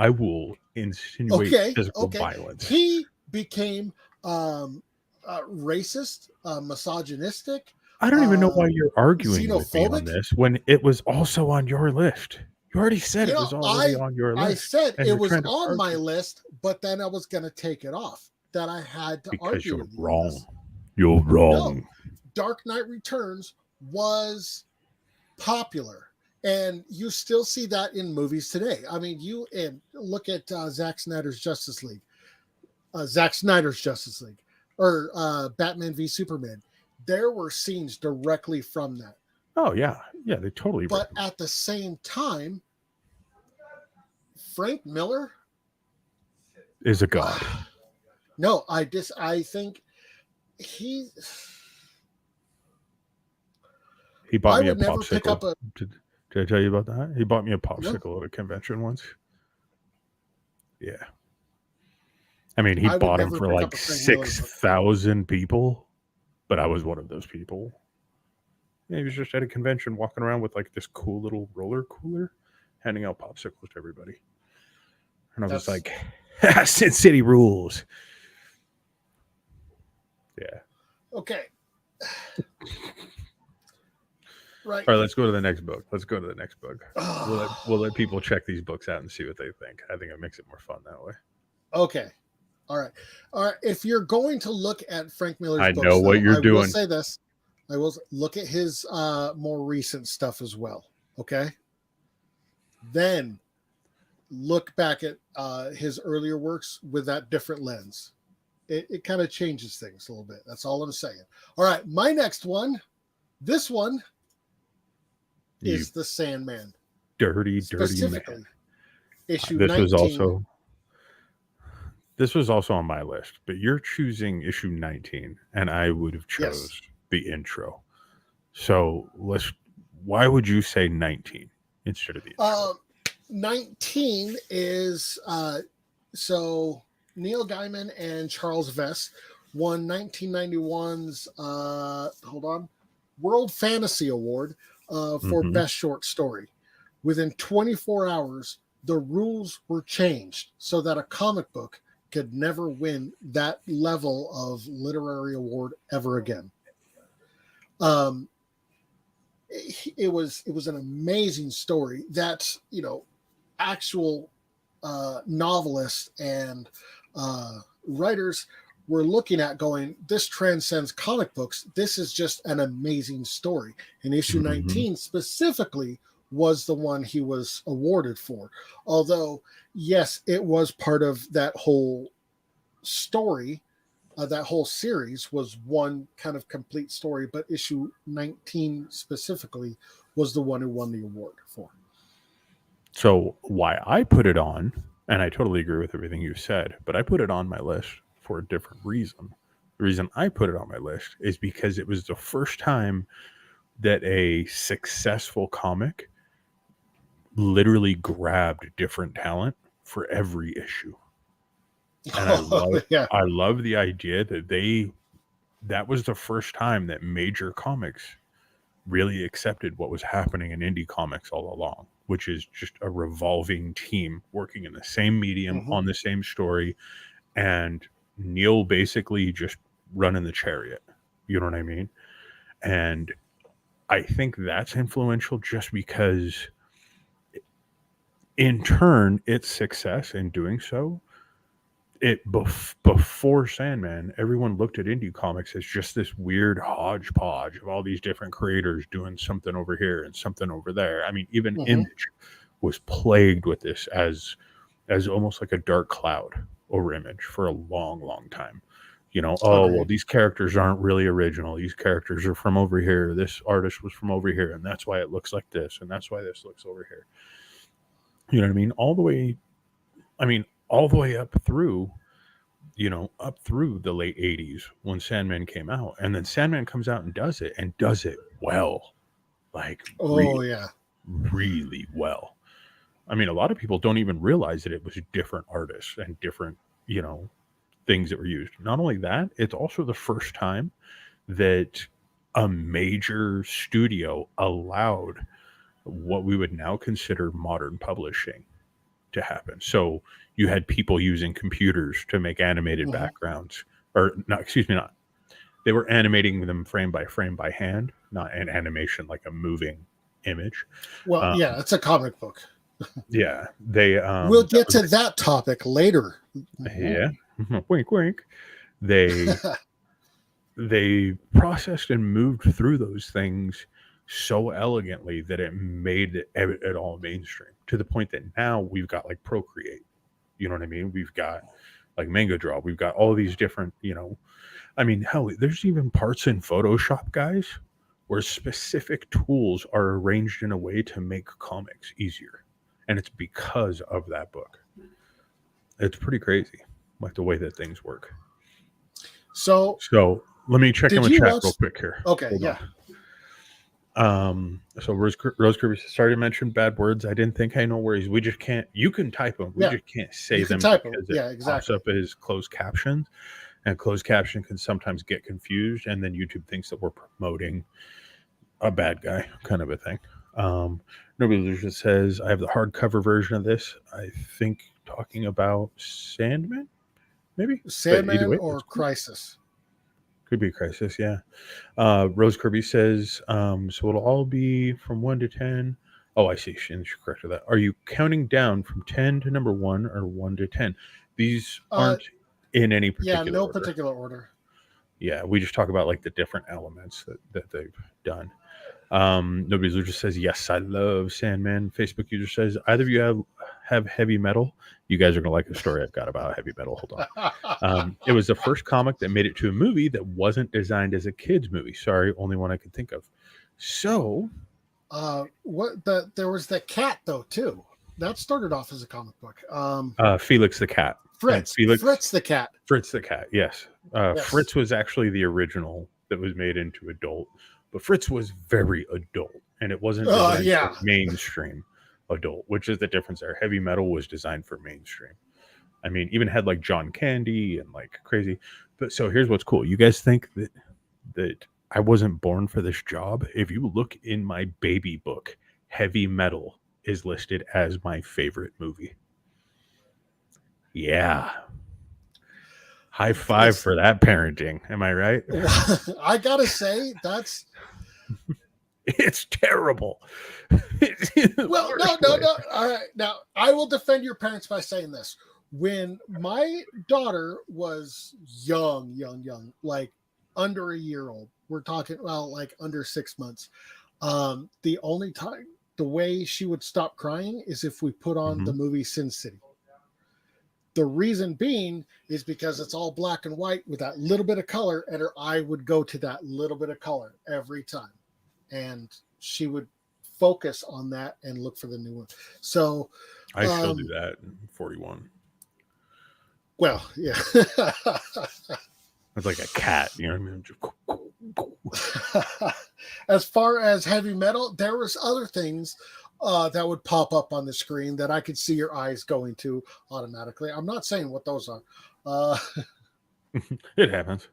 will insinuate physical violence. He became racist, misogynistic. I don't even know why you're arguing with me on this when it was also on your list. You already said it was already on your list. I said it was on my list, but then I was going to take it off. That I had to argue with you. You're wrong. No, Dark Knight Returns was popular, and you still see that in movies today. I mean, look at Zack Snyder's Justice League. Or Batman v Superman. There were scenes directly from that. Oh, yeah. Yeah, they totally But at the same time, Frank Miller is a god. No, I think he bought me a popsicle. Did I tell you about that? He bought me a popsicle at a convention once. Yeah. I mean, he bought them for like 6,000 people, but I was one of those people. Yeah, he was just at a convention walking around with like this cool little roller cooler, handing out popsicles to everybody. And I was just like, Sin City rules. Yeah. Okay. Right. All right, let's go to the next book. We'll let people check these books out and see what they think. I think it makes it more fun that way. Okay. All right. If you're going to look at Frank Miller's books, I know what you're doing. I will say this. I will look at his more recent stuff as well. Okay. Then look back at his earlier works with that different lens. It kind of changes things a little bit. That's all I'm saying. All right. My next one, this one is The Sandman. Dirty man. Issue 19. This was also on my list, but you're choosing issue 19, and I would have chose the intro. So why would you say 19 instead of the intro? 19 is so Neil Gaiman and Charles Vess won 1991's World Fantasy Award for Best Short Story. Within 24 hours, the rules were changed so that a comic book could never win that level of literary award ever again. Um, it was an amazing story that actual novelists and writers were looking at going, this transcends comic books. This is just an amazing story. And issue Mhm. 19 specifically was the one he was awarded for. Although, yes, it was part of that whole story. That whole series was one kind of complete story, but issue 19 specifically was the one who won the award for. So why I put it on, and I totally agree with everything you said, but I put it on my list for a different reason. The reason I put it on my list is because it was the first time that a successful comic literally grabbed different talent for every issue. And Oh, yeah. I love the idea that that was the first time that major comics really accepted what was happening in indie comics all along, which is just a revolving team working in the same medium Hmm. on the same story, and Neil basically just running the chariot. You know what I mean? And I think that's influential just because, in turn, its success in doing so, before Sandman, everyone looked at indie comics as just this weird hodgepodge of all these different creators doing something over here and something over there. I mean, even Hmm. Image was plagued with this as almost like a dark cloud over Image for a long, long time. Oh well, Agreed. these characters aren't really original. These characters are from over here. This artist was from over here, and that's why it looks like this, and that's why this looks over here. You know what I mean? All the way up through up through the late 80s when Sandman came out. And then Sandman comes out and does it well. Like Oh, really, yeah. really well. I mean, a lot of people don't even realize that it was different artists and different, you know, things that were used. Not only that, it's also the first time that a major studio allowed what we would now consider modern publishing to happen. So you had people using computers to make animated Hmm. backgrounds, or not, excuse me, not. They were animating them frame by hand, not an animation like a moving image. Well, Um, yeah, it's a comic book. yeah, We'll that get was to that topic later. Mhm. yeah, wink wink. They they processed and moved through those things so elegantly that it made it all mainstream to the point that now we've got like Procreate. You know what I mean? We've got like Manga Draw. We've got all these different, I mean, hell, there's even parts in Photoshop, guys, where specific tools are arranged in a way to make comics easier. And it's because of that book. It's pretty crazy, like the way that things work. So, So let me check in did with you chat watch? real quick here. Okay, Hold on. yeah, So Rose Kirby says, sorry to mention bad words. I didn't think. Hey, no worries. We just can't. You can type them. We yeah. just can't say You can them type them. because it Yeah, pops exactly. up as closed captions, and closed caption can sometimes get confused, and then YouTube thinks that we're promoting a bad guy, kind of a thing. Nobody Illusion says, I have the hardcover version of this. I think talking about Sandman, maybe, but either Sandman way, or that's cool. Crisis. Could be Crisis, yeah. Rose Kirby says, so it'll all be from 1 to 10. Oh, I see. She corrected that. Are you counting down from 10 to number 1 or 1 to 10? These Uh, aren't in any yeah, particular no order. particular order. Yeah, we just talk about like the different elements that they've done. Nobody's just says, yes, I love Sandman. Facebook user says, either of you have heavy metal. You guys are going to like the story I've got about heavy metal. Hold on. It was the first comic that made it to a movie that wasn't designed as a kid's movie. Sorry, only one I could think of. So, There was the cat though too. That started off as a comic book. Felix the cat. And Fritz the cat. Fritz the cat, yes. Yes. Fritz was actually the original that was made into adult, but Fritz was very adult, and it wasn't designed for Yeah. mainstream adult, which is the difference there. Heavy metal was designed for mainstream. I mean, even had like John Candy and like crazy. But so here's what's cool. You guys think that I wasn't born for this job? If you look in my baby book, Heavy Metal is listed as my favorite movie. Yeah. High five for that parenting. Am I right? I gotta say It's terrible. Well, no. All right, now I will defend your parents by saying this. When my daughter was young, like under a year old, we're talking like under 6 months. The only time the way she would stop crying is if we put on the movie Sin City. The reason being is because it's all black and white with that little bit of color, and her eye would go to that little bit of color every time. And she would focus on that and look for the new one. So I still do that in 41. Well, yeah. It's like a cat, you know what I mean? As far as heavy metal, there was other things that would pop up on the screen that I could see your eyes going to automatically. I'm not saying what those are. It happens.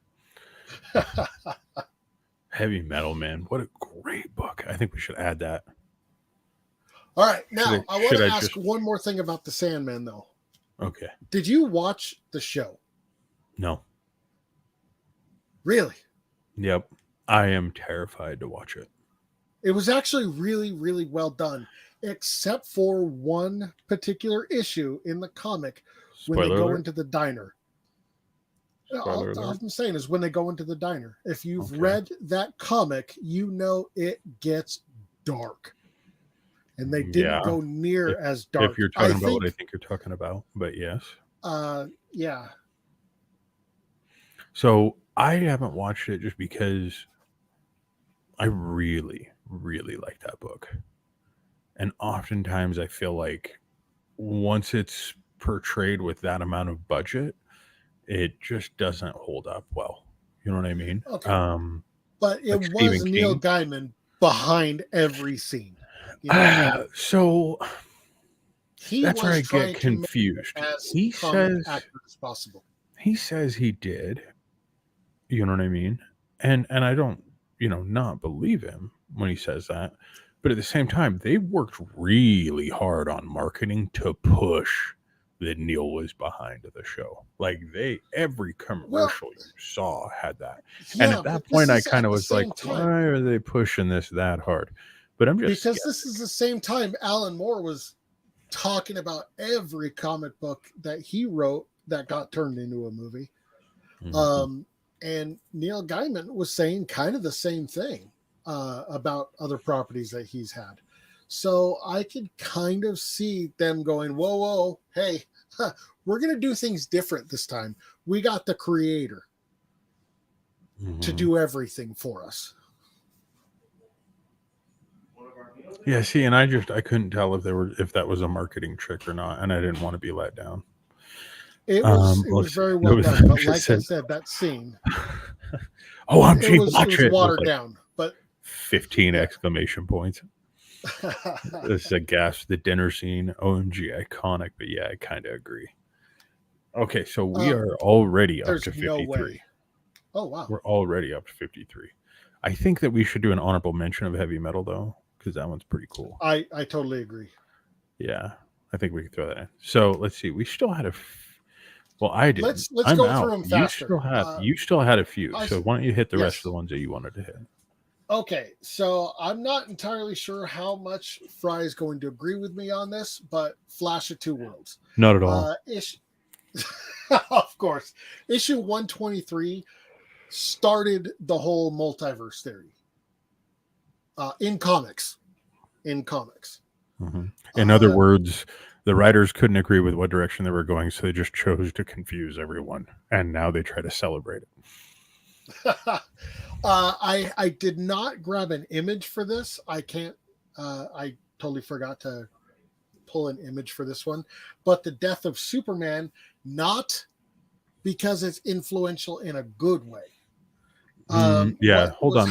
Heavy Metal, man. What a great book. I think we should add that. All right. Now, I want to ask one more thing about the Sandman, though. Okay. Did you watch the show? No. Really? Yep. I am terrified to watch it. It was actually really, really well done, except for one particular issue in the comic when they go into the diner. All I'm saying is when they go into the diner. If you've read that comic, you know it gets dark. And they didn't go near as dark. If you're talking about what I think you're talking about, but yes. Yeah. So I haven't watched it just because I really, really like that book. And oftentimes I feel like once it's portrayed with that amount of budget, it just doesn't hold up well. You know what I mean? Okay. But it like was Neil Gaiman behind every scene. You know? So that's where I get confused. He says as possible. He says he did. You know what I mean? And I don't, not believe him when he says that. But at the same time, they worked really hard on marketing to push that Neil was behind the show. Like every commercial you saw had that. Yeah, and at that point, I kind of was like, why are they pushing this that hard? But I'm just because this is the same time Alan Moore was talking about every comic book that he wrote that got turned into a movie. Mm-hmm. And Neil Gaiman was saying kind of the same thing about other properties that he's had. So I could kind of see them going, whoa, hey, we're going to do things different this time. We got the creator to do everything for us. Yeah, see, and I couldn't tell if that was a marketing trick or not, and I didn't want to be let down. It was very well done, but like I said, that scene. OMG, it was watered down, but 15 exclamation points. This is a gasp. The dinner scene, OMG, iconic. But yeah, I kind of agree. Okay, so we are already up to 53. No oh wow, we're already up to 53. I think that we should do an honorable mention of heavy metal though, because that one's pretty cool. I totally agree. Yeah, I think we can throw that in. So let's see. We still had well, I did. Let's go through them faster. You still had a few. So why don't you hit the rest of the ones that you wanted to hit? Okay, so I'm not entirely sure how much Fry is going to agree with me on this, but Flash of Two Worlds. Not at all. Of course. Issue 123 started the whole multiverse theory. In comics. Mm-hmm. In other words, the writers couldn't agree with what direction they were going, so they just chose to confuse everyone. And now they try to celebrate it. I did not grab an image for this. I can't. I totally forgot to pull an image for this one. But the death of Superman, not because it's influential in a good way. Yeah, hold on.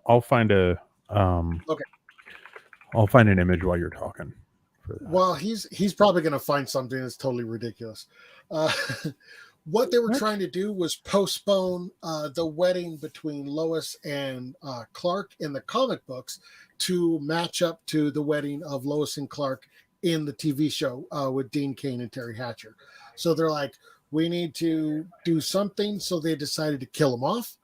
I'll find a. Okay. I'll find an image while you're talking. Well, he's probably going to find something that's totally ridiculous. What they were trying to do was postpone the wedding between Lois and Clark in the comic books to match up to the wedding of Lois and Clark in the TV show with Dean Cain and Terry Hatcher. So they're like, We need to do something. So they decided to kill him off,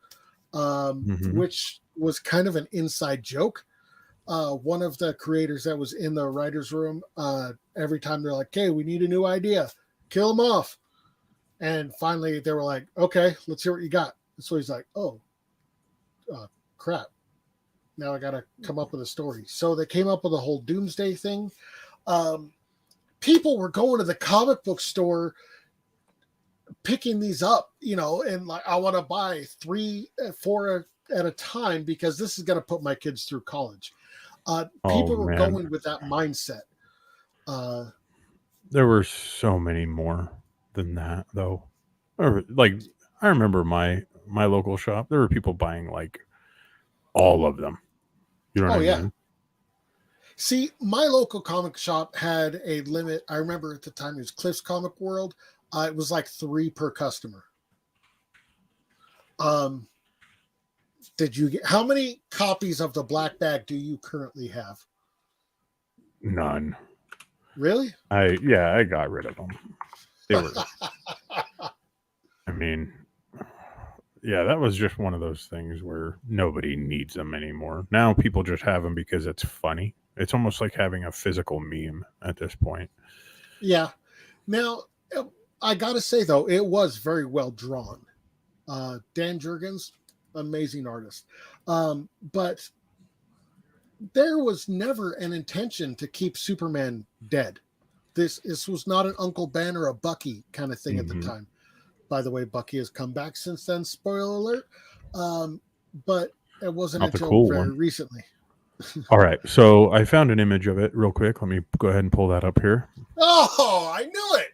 which was kind of an inside joke. One of the creators that was in the writer's room, every time they're like, okay, we need a new idea, kill him off. And finally they were like, okay, let's hear what you got. So he's like, oh, crap. Now I got to come up with a story. So they came up with a whole doomsday thing. People were going to the comic book store picking these up, and like, I want to buy 3, 4 at a time because this is going to put my kids through college. People were going with that mindset. There were so many more than that, though. Like, I remember my local shop. There were people buying like all of them. You know what I mean? See, my local comic shop had a limit. I remember at the time it was Cliff's Comic World. It was like 3 per customer. Did you get how many copies of the Black Bag do you currently have? None. Really? I got rid of them. They were. I mean, yeah, that was just one of those things where nobody needs them anymore. Now people just have them because it's funny. It's almost like having a physical meme at this point. Yeah. Now, I got to say, though, it was very well drawn. Dan Jurgens, amazing artist. But there was never an intention to keep Superman dead. This was not an Uncle Ben or a Bucky kind of thing at the time. By the way, Bucky has come back since then, spoiler alert. But it wasn't until very recently. All right, so I found an image of it real quick. Let me go ahead and pull that up here. Oh, I knew it.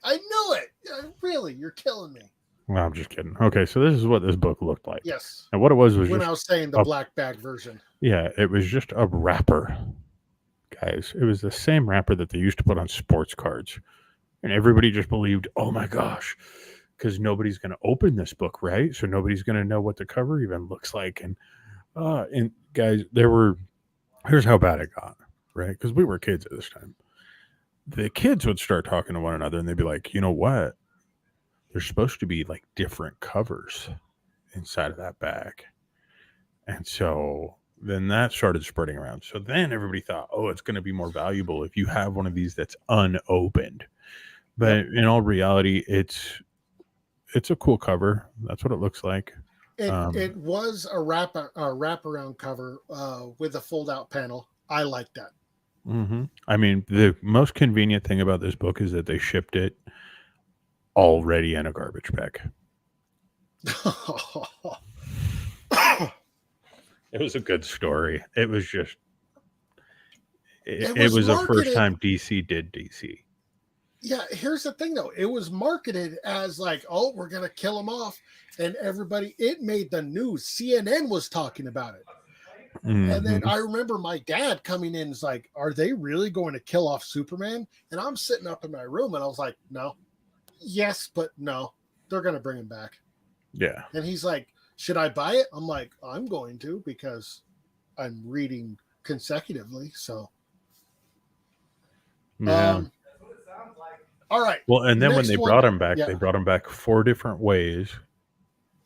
Really, you're killing me. Well, I'm just kidding. Okay, so this is what this book looked like. Yes. And what it was when I was saying the Black Bag version. Yeah, it was just a wrapper, guys. It was the same wrapper that they used to put on sports cards. And everybody just believed, oh my gosh, because nobody's going to open this book, right? So nobody's going to know what the cover even looks like. And guys, here's how bad it got, right? Because we were kids at this time. The kids would start talking to one another and they'd be like, you know what? There's supposed to be like different covers inside of that bag. And so then that started spreading around. So then everybody thought, oh, it's going to be more valuable if you have one of these that's unopened. But in all reality, it's a cool cover. That's what it looks like. It was a wraparound cover with a fold-out panel. I like that. I mean, the most convenient thing about this book is that they shipped it already in a garbage bag. It was a good story. It was just it was the first time DC did DC. Yeah, here's the thing though. It was marketed as like, oh, we're gonna kill him off, and it made the news. CNN was talking about it. And then I remember my dad coming in and was like, are they really going to kill off Superman? And I'm sitting up in my room and I was like, no. Yes, but no. They're going to bring him back. Yeah. And he's like, should I buy it? I'm like, I'm going to because I'm reading consecutively. So. Yeah. All right. Well, and then when they brought him back, they brought him back 4 different ways.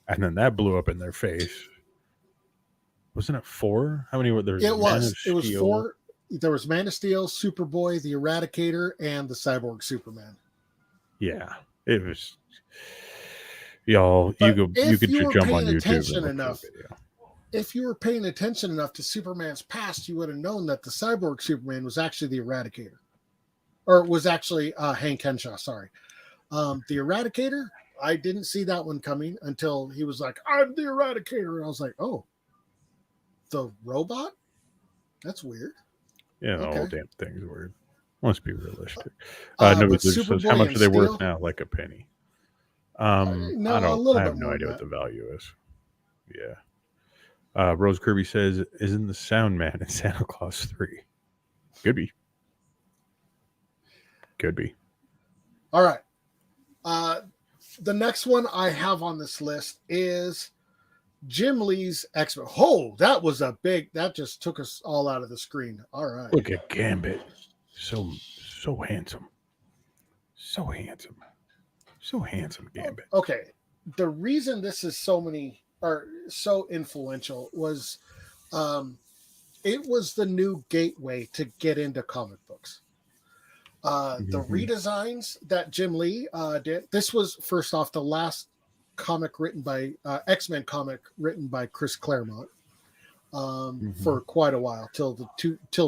And then that blew up in their face. Wasn't it 4? How many were there? It was 4. There was Man of Steel, Superboy, the Eradicator, and the Cyborg Superman. Yeah, it was. Y'all, you could just jump on YouTube. If you were paying attention enough to Superman's past, you would have known that the Cyborg Superman was actually the Eradicator, or was actually Hank Henshaw. Sorry, the Eradicator. I didn't see that one coming until he was like, "I'm the Eradicator," and I was like, "Oh." The robot? That's weird. Yeah, the whole damn thing's weird. Let's be realistic. Nobody says, how much are they worth now? Like a penny. I have no idea what the value is. Yeah. Rose Kirby says, isn't the Sound Man in Santa Claus 3? Could be. All right. The next one I have on this list is Jim Lee's X-Men. Oh, that just took us all out of the screen. All right. Look at Gambit. So handsome. So handsome. So handsome, Gambit. Okay, the reason this is so influential was it was the new gateway to get into comic books. The redesigns that Jim Lee did. This was first off the last comic written by X-Men comic written by Chris Claremont for quite a while till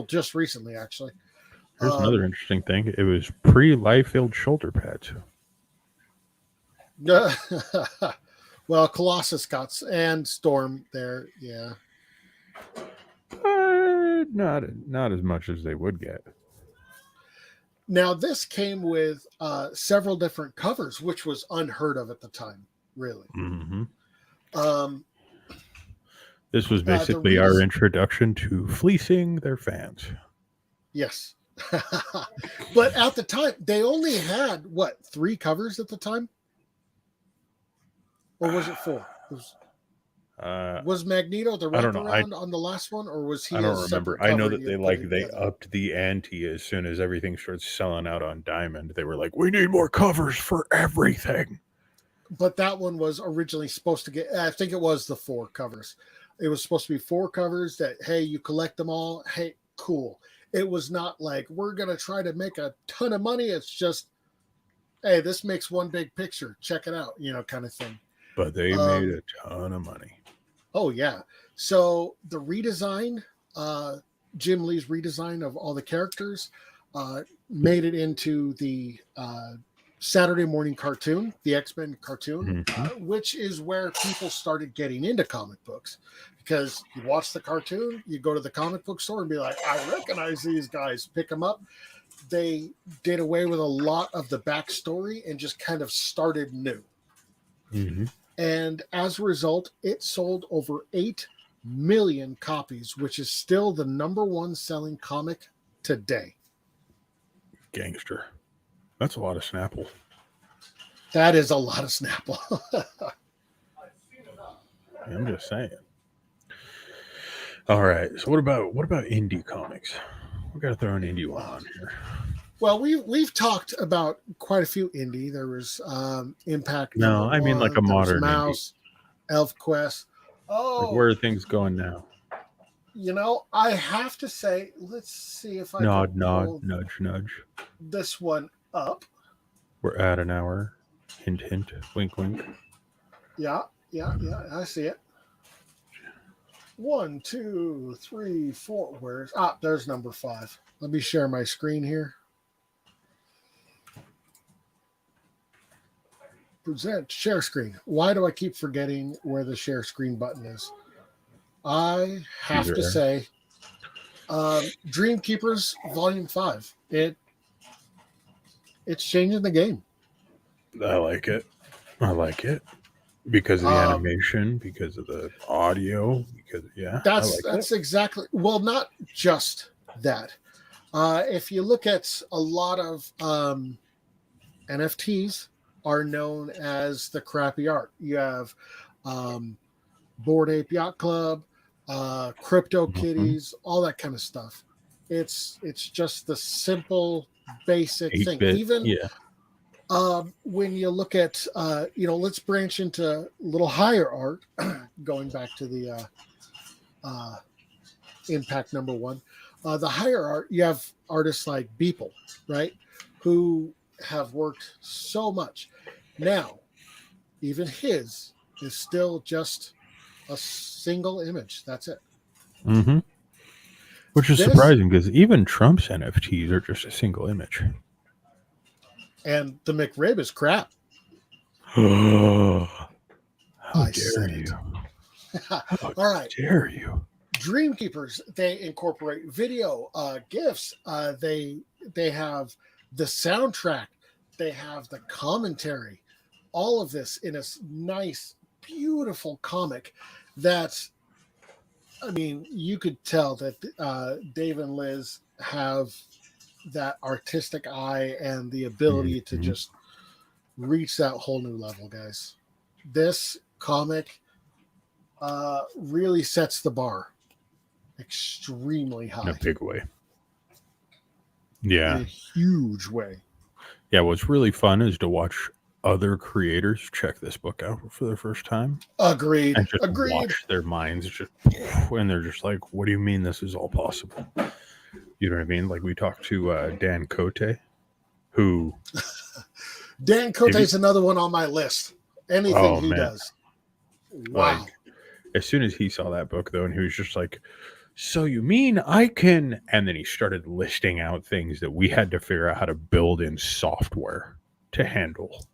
just recently actually. Here's another interesting thing. It was pre-Liefeld shoulder pads. Well, Colossus got and Storm there, yeah. Not as much as they would get. Now, this came with several different covers, which was unheard of at the time, really. This was basically our introduction to fleecing their fans. Yes. But at the time, they only had, 3 covers at the time? Or was it 4? Was Magneto the wraparound on the last one, or was he? I don't remember. I know that they upped the ante as soon as everything started selling out on Diamond. They were like, "We need more covers for everything." But that one was originally supposed to get. I think it was the 4 covers. It was supposed to be 4 covers that, hey, you collect them all. Hey, cool. It was not like we're gonna try to make a ton of money. It's just, hey, this makes one big picture. Check it out, kind of thing. But they made a ton of money. Oh, yeah. So the redesign, Jim Lee's redesign of all the characters made it into the Saturday morning cartoon, the X-Men cartoon, which is where people started getting into comic books. Because you watch the cartoon, you go to the comic book store and be like, I recognize these guys, pick them up. They did away with a lot of the backstory and just kind of started new. And as a result, it sold over 8 million copies, which is still the #1 selling comic today. Gangster. That's a lot of Snapple. That is a lot of Snapple. I'm just saying. All right. So what about indie comics? We got to throw an indie one on here. Well, we've talked about quite a few indie. There was Impact. No, I mean like a modern Maus, Elf Quest. Oh, like where are things going now? I have to say, let's see if I nod, nudge. This one up. We're at an hour. Hint, hint. Wink, wink. Yeah. I see it. 1, 2, 3, 4. There's number 5. Let me share my screen here. Present share screen. Why do I keep forgetting where the share screen button is? I have to say, Dreamkeepers Volume 5. It's changing the game. I like it because of the animation, because of the audio, that's exactly. Well, not just that. If you look at a lot of NFTs. Are known as the crappy art. You have Bored Ape Yacht Club, Crypto Kitties, all that kind of stuff. It's just the simple, basic thing. Even when you look at, let's branch into a little higher art, going back to the Impact #1. The higher art, you have artists like Beeple, right, who have worked so much. Now, even his is still just a single image. That's it. Which is surprising because even Trump's NFTs are just a single image. And the McRib is crap. How dare you? All right. Dare you? Dreamkeepers, they incorporate video, GIFs. They have the soundtrack. They have the commentary. All of this in a nice, beautiful comic that, I mean, you could tell that Dave and Liz have that artistic eye and the ability to just reach that whole new level, guys. This comic really sets the bar extremely high. In a big way. Yeah. In a huge way. Yeah, what's really fun is to watch other creators check this book out for the first time Agreed. and just Agreed. watch their minds just, and they're just like, what do you mean this is all possible? You know what I mean? Like we talked to Dan Cote, who Dan Cote's another one on my list. Anything he does. Wow. Like, as soon as he saw that book, though, and he was just like, so you mean I can... And then he started listing out things that we had to figure out how to build in software to handle.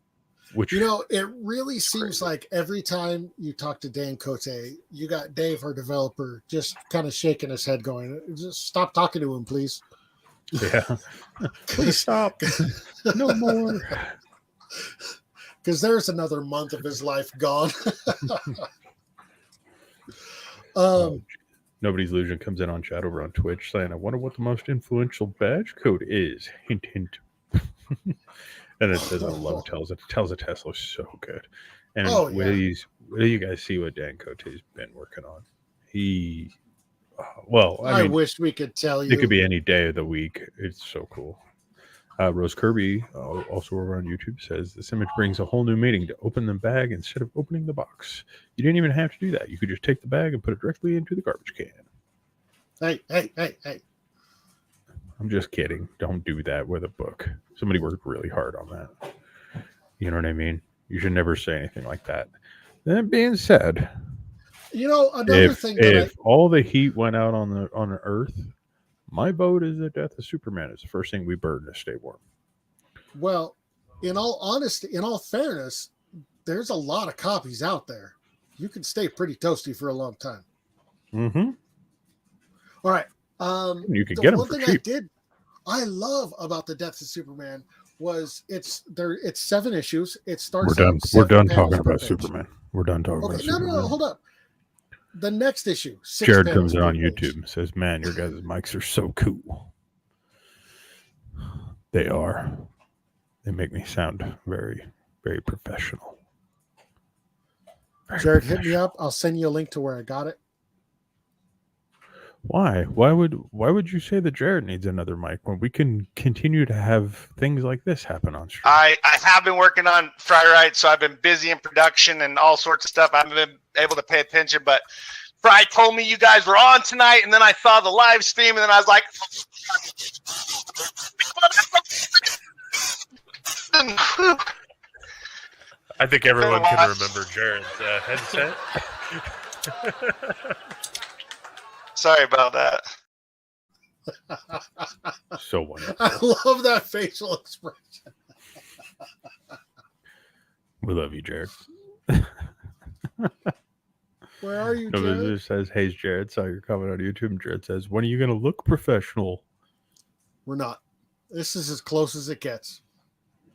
Which, you know, it really seems like every time you talk to Dan Cote, you got Dave, our developer, just kind of shaking his head going, just stop talking to him, please. Yeah. Please stop. No more. Because there's another month of his life gone. Nobody's Illusion comes in on chat over on Twitch saying, I wonder what the most influential badge code is. Hint, hint. And it says, I love Tells. Tells a Tesla is so good. And will you guys see what Dan Cote's been working on? He, I mean, wish we could tell you. It could be any day of the week. It's so cool. Rose Kirby, also over on YouTube, says this image brings a whole new meaning to open the bag instead of opening the box. You didn't even have to do that. You could just take the bag and put it directly into the garbage can. Hey. I'm just kidding. Don't do that with a book. Somebody worked really hard on that. You know what I mean? You should never say anything like that. That being said, you know, another thing if all the heat went out on the Earth, my vote is the death of Superman. It's the first thing we burn to stay warm. Well, in all honesty, in all fairness, there's a lot of copies out there. You can stay pretty toasty for a long time. Mm-hmm. All right. You can get them for cheap. I love about the Death of Superman was it's 7 issues. It starts. We're done talking about Superman. We're done talking about Superman. No, hold up. The next issue. Jared comes in on YouTube and says, man, your guys' mics are so cool. They are. They make me sound very, very professional. Jared, hit me up. I'll send you a link to where I got it. Why? Why would you say that Jared needs another mic when we can continue to have things like this happen on stream? I have been working on Friday Night, so I've been busy in production and all sorts of stuff. I haven't been able to pay attention, but Fry told me you guys were on tonight, and then I saw the live stream, and then I was like, I think everyone can remember Jared's headset. Sorry about that. So wonderful. I love that facial expression. We love you, Jared. Where are you, Jared? Nobody says, hey, Jared, saw your comment on YouTube. And Jared says, when are you going to look professional? We're not. This is as close as it gets.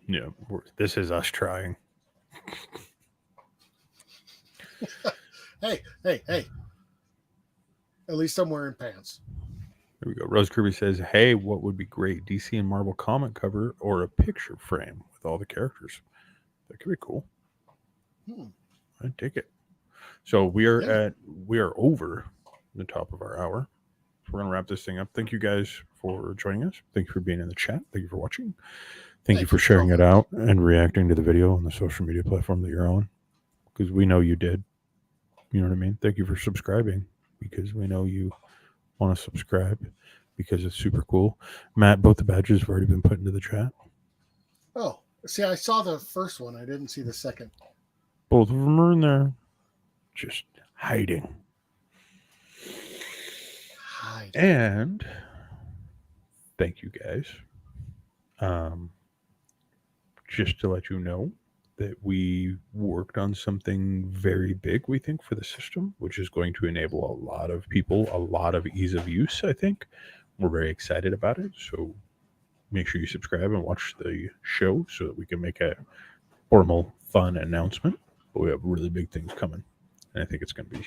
Yeah, this is us trying. Hey. At least I'm wearing pants. There we go. Rose Kirby says, hey, what would be great? DC and Marvel comic cover or a picture frame with all the characters. That could be cool. I'd take it. So we are over the top of our hour. We're going to wrap this thing up. Thank you guys for joining us. Thank you for being in the chat. Thank you for watching. Thank you for sharing it out and reacting to the video on the social media platform that you're on, because we know you did. You know what I mean? Thank you for subscribing, because we know you want to subscribe, because it's super cool. Matt, both the badges have already been put into the chat. Oh, see, I saw the first one. I didn't see the second. Both of them are in there. Just hiding. And thank you guys. Just to let you know that we worked on something very big, we think, for the system, which is going to enable a lot of people a lot of ease of use, I think. We're very excited about it. So make sure you subscribe and watch the show so that we can make a formal, fun announcement. But we have really big things coming. And I think it's going to be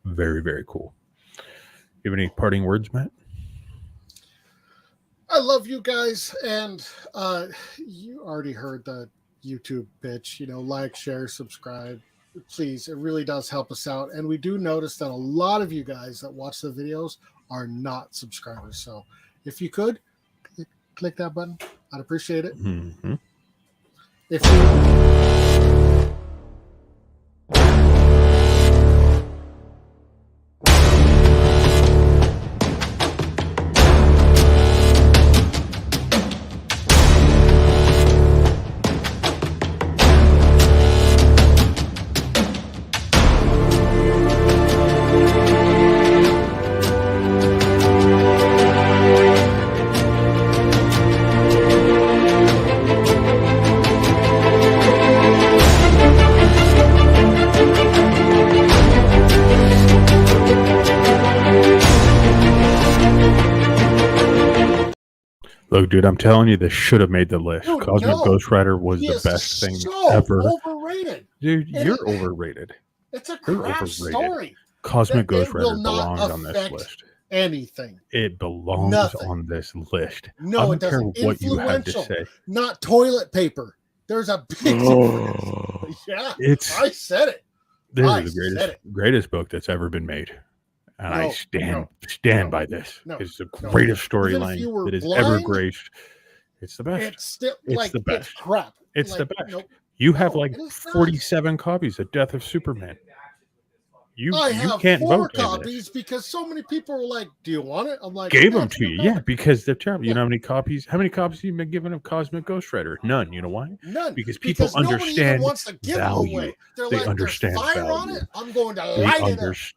very, very cool. You have any parting words, Matt? I love you guys, and you already heard the YouTube pitch. Like, share, subscribe. Please, it really does help us out. And we do notice that a lot of you guys that watch the videos are not subscribers. So if you could, click that button. I'd appreciate it. Mm-hmm. If you Look, dude, I'm telling you, this should have made the list. Dude, Cosmic no. Ghost Rider was He the is best thing so ever. overrated. Dude, And you're it- overrated. It's a You're crap overrated. story. Cosmic That Ghost it will Rider not belongs on this affect list. Anything. It belongs Nothing. on this list. No, I it don't care doesn't. what you have to Influential. say. Not toilet paper. There's a big difference. Yeah, It's I said it. this I is the said greatest book that's ever been made. And I No, stand no, by this. no, It's the no. greatest Even if storyline you were that has ever blind, graced. It's the best. It's still It's like the best. It's crap. It's Like, the best. nope. You have No, like it is not. 47 copies of Death of Superman. I You have can't 4 vote in this. copies because so many people were like, "Do you want it?" I'm like, Gave "Yeah, them it's to a you, good yeah, comic." because they're terrible. You Yeah. know how many copies? How many copies have you been given of Cosmic Ghost Rider? None. You know why? None. Because people nobody even understand wants to give value. them away. They're They like, understand "There's fire on value. it. I'm going to They light it up." understand.